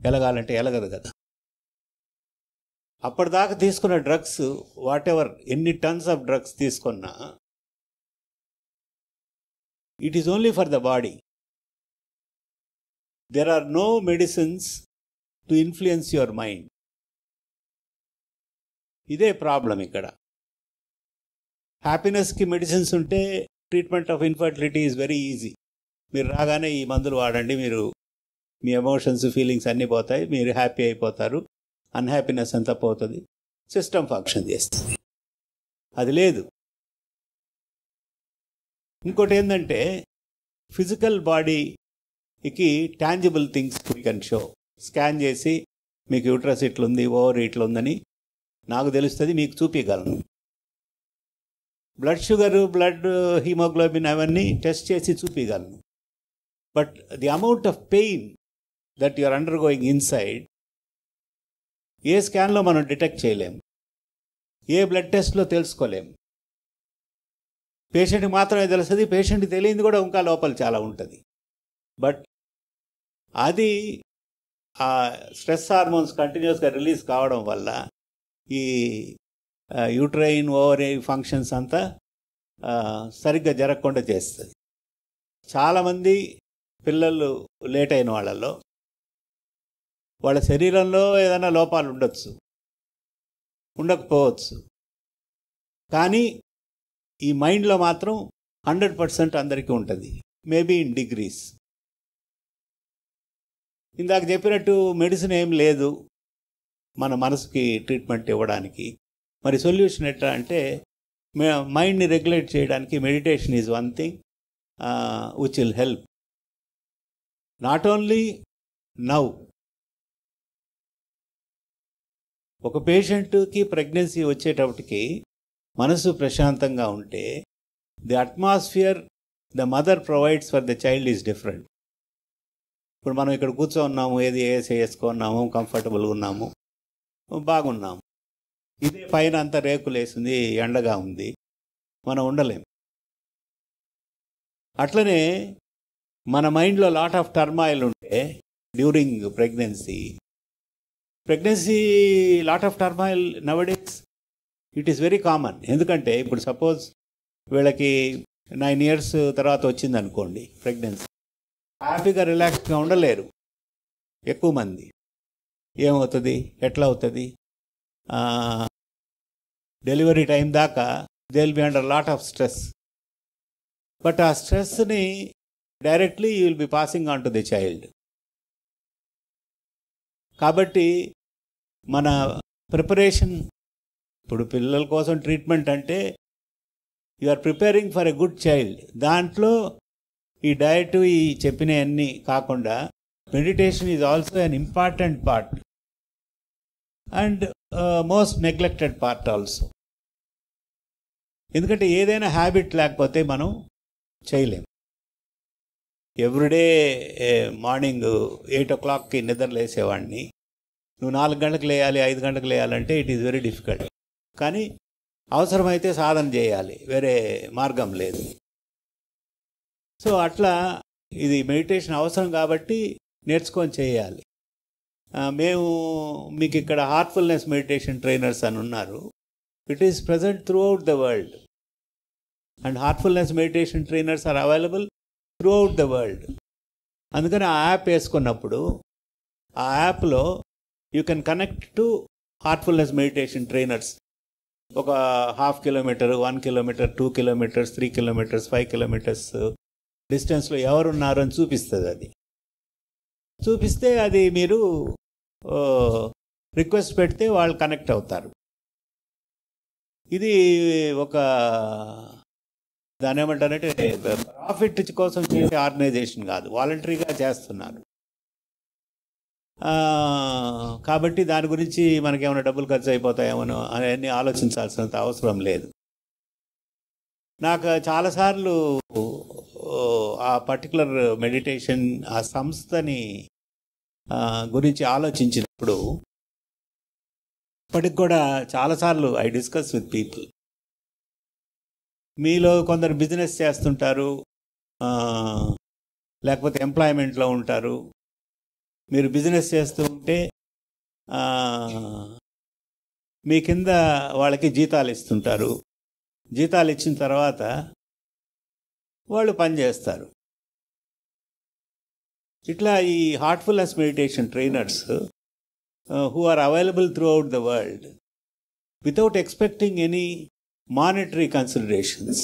వెలగాలంటే ఎలగదు కదా. అప్పటిదాకా తీసుకున్న డ్రగ్స్ వాట్ ఎవర్ ఎన్ని టన్స్ ఆఫ్ డ్రగ్స్ తీసుకున్నా it is only for the body. There are no medicines to influence your mind. ఇదే ప్రాబ్లం ఇక్కడ. హ్యాపీనెస్కి మెడిసిన్స్ ఉంటే treatment of infertility is very easy. మీరు రాగానే ఈ మందులు వాడండి, మీరు మీ ఎమోషన్స్ ఫీలింగ్స్ అన్నీ పోతాయి, మీరు హ్యాపీ అయిపోతారు, అన్హ్యాపీనెస్ అంతా పోతుంది, సిస్టమ్ ఫంక్షన్ చేస్తుంది. అది లేదు. ఇంకోటి ఏంటంటే ఫిజికల్ బాడీకి tangible things we can show. Scan చేసి మీకు యూట్రస్ ఇట్లుంది, ఓవర్ ఇట్లుందని నాకు తెలుస్తుంది, మీకు చూపించగలను. బ్లడ్ షుగరు, బ్లడ్ హీమోగ్లోబిన్ అవన్నీ టెస్ట్ చేసి చూపించగలను. But the amount of pain that you are undergoing inside ఏ స్కాన్లో మనం డిటెక్ట్ చేయలేం, ఏ బ్లడ్ టెస్ట్లో తెలుసుకోలేం. పేషెంట్కి మాత్రమే తెలుస్తుంది, పేషెంట్కి తెలియంది కూడా ఇంకా లోపల చాలా ఉంటుంది. బట్ అది ఆ స్ట్రెస్ హార్మోన్స్ కంటిన్యూస్గా రిలీజ్ కావడం వల్ల ఈ యూట్రైన్ ఓవరీ ఫంక్షన్స్ అంతా సరిగ్గా జరగకుండా చేస్తుంది. చాలామంది పిల్లలు లేట్ అయిన వాళ్ళలో వాళ్ళ శరీరంలో ఏదైనా లోపాలు ఉండొచ్చు, ఉండకపోవచ్చు, కానీ ఈ మైండ్లో మాత్రం 100% అందరికీ ఉంటుంది, మేబీ ఇన్ డిగ్రీస్. ఇందాక చెప్పినట్టు మెడిసిన్ ఏం లేదు మన మనసుకి ట్రీట్మెంట్ ఇవ్వడానికి. మరి సొల్యూషన్ ఎట్లా అంటే మైండ్ని రెగ్యులేట్ చేయడానికి meditation is one thing which will help. Not only now. ఒక పేషెంట్కి ప్రెగ్నెన్సీ వచ్చేటప్పటికి మనసు ప్రశాంతంగా ఉంటే the atmosphere the mother provides for the child is different. ఇప్పుడు మనం ఇక్కడ కూర్చోన్నాము, ఏది ఏసీ వేసుకున్నాము, కంఫర్టబుల్గా ఉన్నాము, బాగున్నాము. ఇదే పైన అంతా రేకులు వేసింది, ఎండగా ఉంది, మనం ఉండలేం. అట్లనే మన మైండ్లో లాట్ ఆఫ్ టర్మాయిల్ ఉంటే during pregnancy lot of turmoil nowadays it is very common. ఎందుకంటే ఇప్పుడు సపోజ్ వీళ్ళకి 9 years తర్వాత వచ్చింది అనుకోండి ప్రెగ్నెన్సీ, హ్యాపీగా రిలాక్స్గా ఉండలేరు ఎక్కువ మంది. ఏమవుతుంది, ఎట్లా అవుతుంది, డెలివరీ టైం దాకా they will be under lot of stress. But ఆ స్ట్రెస్ని డైరెక్ట్లీ you will be passing on to the child. కాబట్టి మన ప్రిపరేషన్, ఇప్పుడు పిల్లల కోసం ట్రీట్మెంట్ అంటే you are preparing for a good child. దాంట్లో ఈ డయట్, ఈ చెప్పినవన్నీ కాకుండా meditation is also an important part and most neglected part also. ఎందుకంటే ఏదైనా హ్యాబిట్ లేకపోతే మనం చేయలేం. ఎవ్రీడే మార్నింగ్ 8 o'clockకి నిద్ర లేసేవాడిని, నువ్వు 4 గంటలకు లేయాలి, 5 గంటలకు లేయాలంటే ఇట్ ఈస్ వెరీ డిఫికల్ట్. కానీ అవసరమైతే సాధన చేయాలి, వేరే మార్గం లేదు. సో అట్లా ఇది మెడిటేషన్ అవసరం కాబట్టి నేర్చుకొని చేయాలి. మేము మీకు ఇక్కడ హార్ట్ఫుల్నెస్ మెడిటేషన్ ట్రైనర్స్ అని ఉన్నారు. It is present throughout the world and heartfulness meditation trainers are available throughout the world. అందుకని ఆ యాప్ వేసుకున్నప్పుడు ఆ యాప్లో you can connect to heartfulness meditation trainers. ఒక 1/2 kilometer, 1 kilometer, 2 kilometers, 3 kilometers, 5 kilometers డిస్టెన్స్లో ఎవరున్నారు అని చూపిస్తుంది. అది చూపిస్తే అది మీరు రిక్వెస్ట్ పెడితే వాళ్ళు కనెక్ట్ అవుతారు. ఇది ఒక దాని ఏమంటారంటే ప్రాఫిట్ కోసం చేసే ఆర్గనైజేషన్ కాదు, వాలంటరీగా చేస్తున్నారు. కాబట్టి దాని గురించి మనకేమైనా డబ్బులు ఖర్చు అయిపోతాయేమో అవన్నీ ఆలోచించాల్సినంత అవసరం లేదు. నాకు చాలాసార్లు ఆ పర్టికులర్ మెడిటేషన్ ఆ సంస్థని గురించి ఆలోచించినప్పుడు ఇప్పటికి కూడా చాలాసార్లు ఐ డిస్కస్ విత్ పీపుల్. మీలో కొందరు బిజినెస్ చేస్తుంటారు, లేకపోతే ఎంప్లాయ్మెంట్లో ఉంటారు. మీరు బిజినెస్ చేస్తూ ఉంటే మీ కింద వాళ్ళకి జీతాలు ఇస్తుంటారు. జీతాలు ఇచ్చిన తర్వాత వాళ్ళు పనిచేస్తారు. ఇట్లా ఈ heartfulness meditation trainers who are available throughout the world without expecting any monetary considerations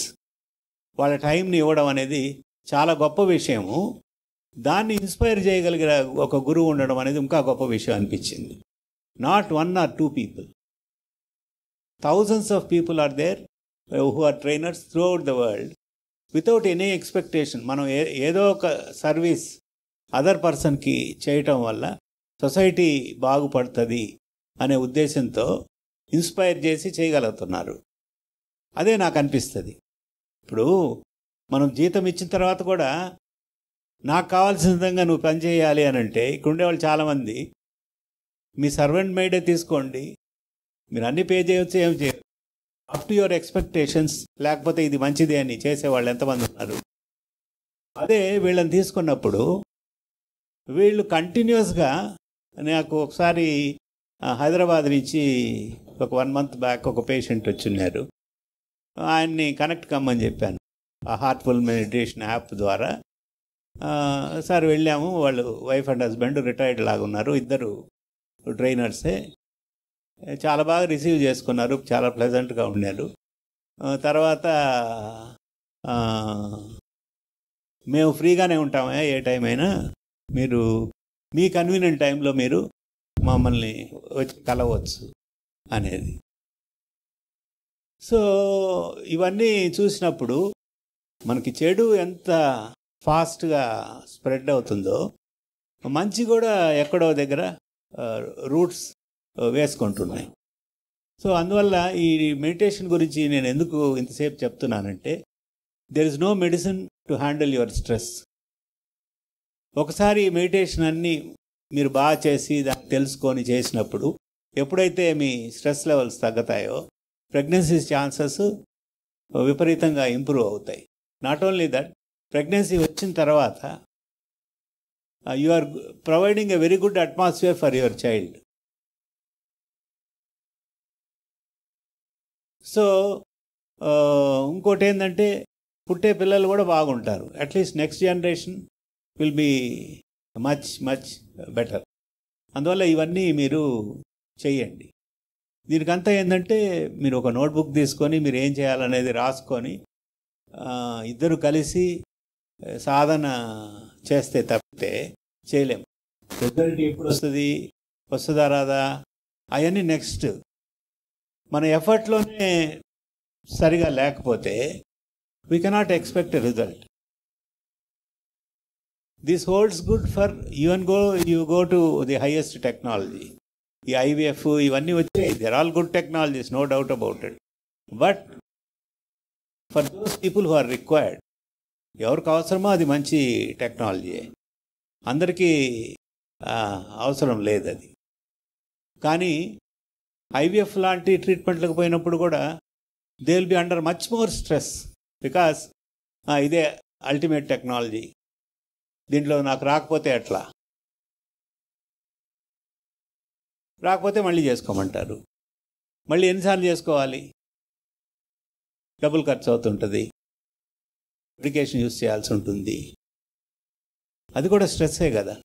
వాళ్ళ టైంని ఇవ్వడం అనేది చాలా గొప్ప విషయము. దాన్ని ఇన్స్పైర్ చేయగలిగిన ఒక గురువు ఉండడం అనేది ఇంకా గొప్ప విషయం అనిపించింది. Not 1 or 2 people. Thousands of people are there who are trainers throughout the world without any expectation. మనం ఏదో ఒక సర్వీస్ అదర్ పర్సన్కి చేయటం వల్ల సొసైటీ బాగుపడుతుంది అనే ఉద్దేశంతో ఇన్స్పైర్ చేసి చేయగలుగుతున్నారు. అదే నాకు అనిపిస్తుంది. ఇప్పుడు మనం జీతం ఇచ్చిన తర్వాత కూడా నాకు కావాల్సిన విధంగా నువ్వు పని చేయాలి అని అంటే, ఇక్కడ ఉండేవాళ్ళు చాలామంది మీ సర్వెంట్ మేడే తీసుకోండి, మీరు అన్నీ పే చేయవచ్చు, ఏం చేయరు, అప్ టు యువర్ ఎక్స్పెక్టేషన్స్, లేకపోతే ఇది మంచిది అని చేసేవాళ్ళు ఎంతమంది ఉన్నారు. అదే వీళ్ళని తీసుకున్నప్పుడు వీళ్ళు కంటిన్యూస్గా, నాకు ఒకసారి హైదరాబాద్ నుంచి ఒక 1 month బ్యాక్ ఒక పేషెంట్ వచ్చిన్నారు. ఆయన్ని కనెక్ట్ కమ్మని చెప్పాను ఆ హార్ట్ఫుల్ మెడిటేషన్ యాప్ ద్వారా. సార్ వెళ్ళాము. వాళ్ళు వైఫ్ అండ్ హస్బెండ్ రిటైర్డ్ లాగా ఉన్నారు, ఇద్దరు ట్రైనర్సే. చాలా బాగా రిసీవ్ చేసుకున్నారు, చాలా ప్లెజెంట్గా ఉన్నారు. తర్వాత మేము ఫ్రీగానే ఉంటామే, ఏ టైం అయినా మీరు మీ కన్వీనియంట్ టైంలో మీరు మమ్మల్ని వచ్చి కలవచ్చు అనేది. సో ఇవన్నీ చూసినప్పుడు మనకి చెడు ఎంత ఫాస్ట్గా స్ప్రెడ్ అవుతుందో, మంచి కూడా ఎక్కడో దగ్గర రూట్స్ వేసుకుంటున్నాయి. సో అందువల్ల ఈ మెడిటేషన్ గురించి నేను ఎందుకు ఇంతసేపు చెప్తున్నానంటే, there is no medicine to handle your stress. ఒకసారి మెడిటేషన్ అన్నీ మీరు బాగా చేసి దాన్ని తెలుసుకొని చేసినప్పుడు, ఎప్పుడైతే మీ స్ట్రెస్ లెవెల్స్ తగ్గుతాయో ప్రెగ్నెన్సీ ఛాన్సెస్ విపరీతంగా ఇంప్రూవ్ అవుతాయి. నాట్ ఓన్లీ దట్, ప్రెగ్నెన్సీ వచ్చిన తర్వాత you are providing a very good atmosphere for your child. So ఇంకోటి ఏంటంటే, పుట్టే పిల్లలు కూడా బాగుంటారు. At least next generation will be much much better. అందువల్ల ఇవన్నీ మీరు చెయ్యండి. దీనికంతా ఏంటంటే, మీరు ఒక నోట్బుక్ తీసుకొని మీరు ఏం చేయాలనేది రాసుకొని ఇద్దరు కలిసి సాధన చేస్తే తప్పితే చేయలేము. రిజల్ట్ ఎప్పుడు వస్తుందా రాదా అవన్నీ నెక్స్ట్. మన ఎఫర్ట్లోనే సరిగా లేకపోతే we cannot expect a result. This holds good for you go to the highest technology. ఈ IVF ఇవన్నీ వచ్చాయి, they are all good technologies, no doubt about it. But for those people who are required, ఎవరికి అవసరమో అది మంచి technology, అందరికీ అవసరం లేదు అది. కానీ IVF లాంటి ట్రీట్మెంట్లకు పోయినప్పుడు కూడా they will be under much more stress, because ఇదే అల్టిమేట్ టెక్నాలజీ, దీంట్లో నాకు రాకపోతే ఎట్లా, రాకపోతే మళ్ళీ చేసుకోమంటారు. మళ్ళీ ఎన్నిసార్లు చేసుకోవాలి, డబ్బులు ఖర్చు అవుతుంటుంది, మెడికేషన్ యూస్ చేయాల్సి ఉంటుంది, అది కూడా స్ట్రెస్సే కదా.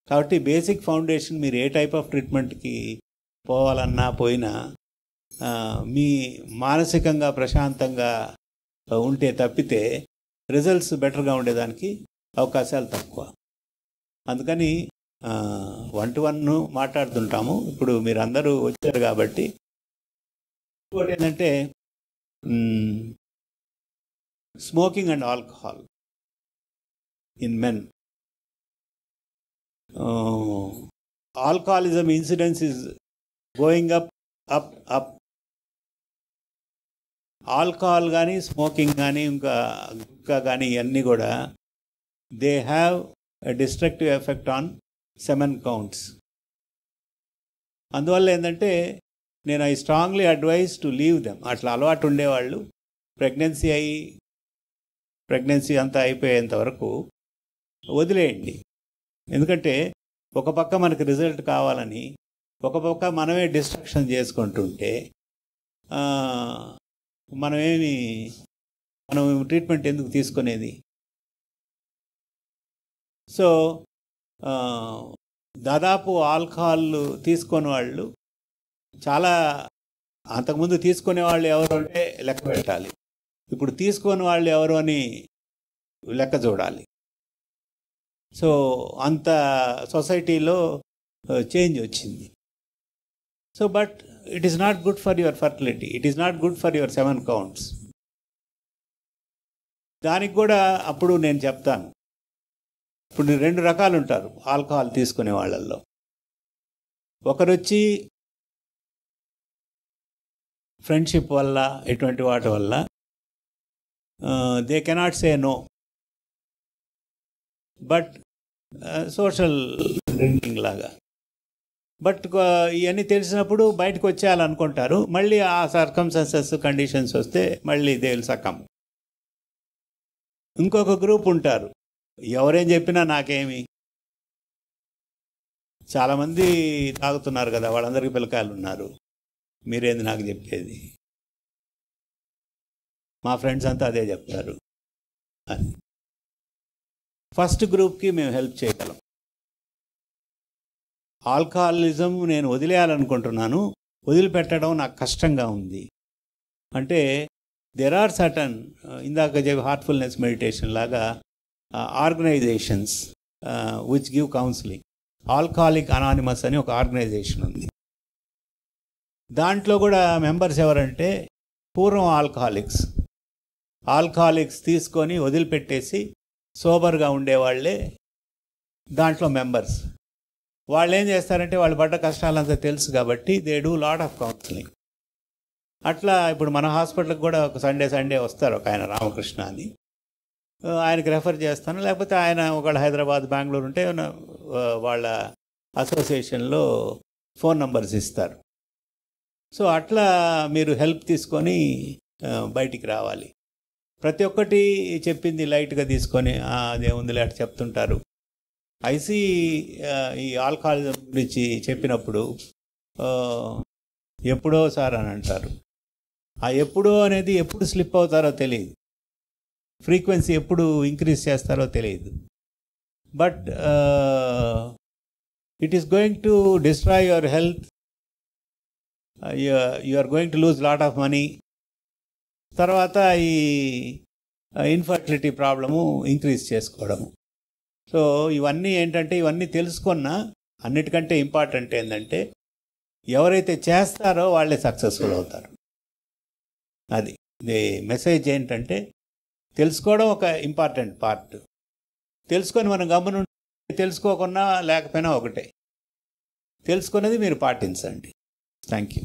కాబట్టి బేసిక్ ఫౌండేషన్, మీరు ఏ టైప్ ఆఫ్ ట్రీట్మెంట్కి పోవాలన్నా పోయినా మీ మానసికంగా ప్రశాంతంగా ఉంటే తప్పితే రిజల్ట్స్ బెటర్గా ఉండేదానికి అవకాశాలు తక్కువ. అందుకని 1-to-1 మాట్లాడుతుంటాము. ఇప్పుడు మీరు అందరూ వచ్చారు కాబట్టి, ఇంకోటి ఏంటంటే smoking and alcohol in men. Alcoholism incidence is going up. Alcohol కానీ స్మోకింగ్ కానీ ఇంకా కానీ ఇవన్నీ కూడా they have a destructive effect on semen counts. అందువల్ల ఏంటంటే, నేను I strongly advise to leave them. అట్లా అలవాటు ఉండేవాళ్ళు ప్రెగ్నెన్సీ అంతా అయిపోయేంత వరకు వదిలేయండి. ఎందుకంటే ఒక పక్క మనకి రిజల్ట్ కావాలని ఒక పక్క మనమే డిస్ట్రక్షన్ చేసుకుంటుంటే మనం ట్రీట్మెంట్ ఎందుకు తీసుకునేది? సో దాదాపు ఆల్కహాల్ తీసుకునే వాళ్ళు చాలా, అంతకుముందు తీసుకునే వాళ్ళు ఎవరు అంటే లెక్క పెట్టాలి, ఇప్పుడు తీసుకునే వాళ్ళు ఎవరు అని లెక్క చూడాలి. సో అంత సొసైటీలో చేంజ్ వచ్చింది. So but it is not good for your fertility, it is not good for your 7 counts. దానికి కూడా అప్పుడు నేను చెప్తాను, ఇప్పుడు 2 రకాలు ఉంటారు ఆల్కహాల్ తీసుకునే వాళ్ళల్లో. ఒకరు వచ్చి ఫ్రెండ్షిప్ వల్ల, ఇటువంటి వాటి వల్ల they cannot say no, but social drinking లాగా. బట్ ఇవన్నీ తెలిసినప్పుడు బయటకు వచ్చేయాలనుకుంటారు, మళ్ళీ ఆ సర్కమ్స్టాన్సెస్ కండిషన్స్ వస్తే మళ్ళీ దే విల్ సకమ్. ఇంకొక గ్రూప్ ఉంటారు, ఎవరేం చెప్పినా నాకేమి, చాలామంది తాగుతున్నారు కదా, వాళ్ళందరికీ పిల్లకాయలు ఉన్నారు, మీరేంది నాకు చెప్పేది, మా ఫ్రెండ్స్ అంతా అదే చెప్తారు అని. ఫస్ట్ గ్రూప్కి మేము హెల్ప్ చేయగలం. ఆల్కహాలిజం నేను వదిలేయాలనుకుంటున్నాను, వదిలిపెట్టడం నాకు కష్టంగా ఉంది అంటే దెర్ ఆర్ సర్టన్, ఇందాక హార్ట్ఫుల్నెస్ మెడిటేషన్ లాగా organisations which give counselling. Alcoholic Anonymous అని ఒక ఆర్గనైజేషన్ ఉంది. దాంట్లో కూడా మెంబర్స్ ఎవరంటే పూర్వం ఆల్కహాలిక్స్ తీసుకొని వదిలిపెట్టేసి సోబర్గా ఉండేవాళ్ళే దాంట్లో మెంబర్స్. వాళ్ళు ఏం చేస్తారంటే వాళ్ళు పడ్డ కష్టాలంతా తెలుసు కాబట్టి they do lot of counselling. అట్లా ఇప్పుడు మన హాస్పిటల్కి కూడా ఒక సండే వస్తారు ఒక ఆయన రామకృష్ణ అని, ఆయనకి రెఫర్ చేస్తాను, లేకపోతే ఆయన ఒకళ్ళు హైదరాబాద్, బెంగళూరు ఉంటే వాళ్ళ అసోసియేషన్లో ఫోన్ నంబర్స్ ఇస్తారు. సో అట్లా మీరు హెల్ప్ తీసుకొని బయటికి రావాలి. ప్రతి ఒక్కటి చెప్పింది లైట్గా తీసుకొని అదేముంది అట్లా చెప్తుంటారు. ఐసీ ఈ ఆల్కహాలిజం గురించి చెప్పినప్పుడు ఎప్పుడో సార్ అని అంటారు. ఆ ఎప్పుడో అనేది ఎప్పుడు స్లిప్ అవుతారో తెలియదు, ఫ్రీక్వెన్సీ ఎప్పుడు ఇంక్రీజ్ చేస్తారో తెలియదు. But it is going to destroy your health, you are going to lose lot of money. తర్వాత ఈ ఇన్ఫర్టిలిటీ ప్రాబ్లము ఇంక్రీజ్ చేసుకోవడము. సో ఇవన్నీ ఏంటంటే, ఇవన్నీ తెలుసుకున్న అన్నిటికంటే ఇంపార్టెంట్ ఏంటంటే ఎవరైతే చేస్తారో వాళ్ళే సక్సెస్ఫుల్ అవుతారు. అది మెసేజ్ ఏంటంటే, తెలుసుకోవడం ఒక ఇంపార్టెంట్ పార్ట్. తెలుసుకొని మనం గమ్మున తెలుసుకోకుండా లేకపోయినా ఒకటే, తెలుసుకున్నది మీరు పాటించండి. Thank you.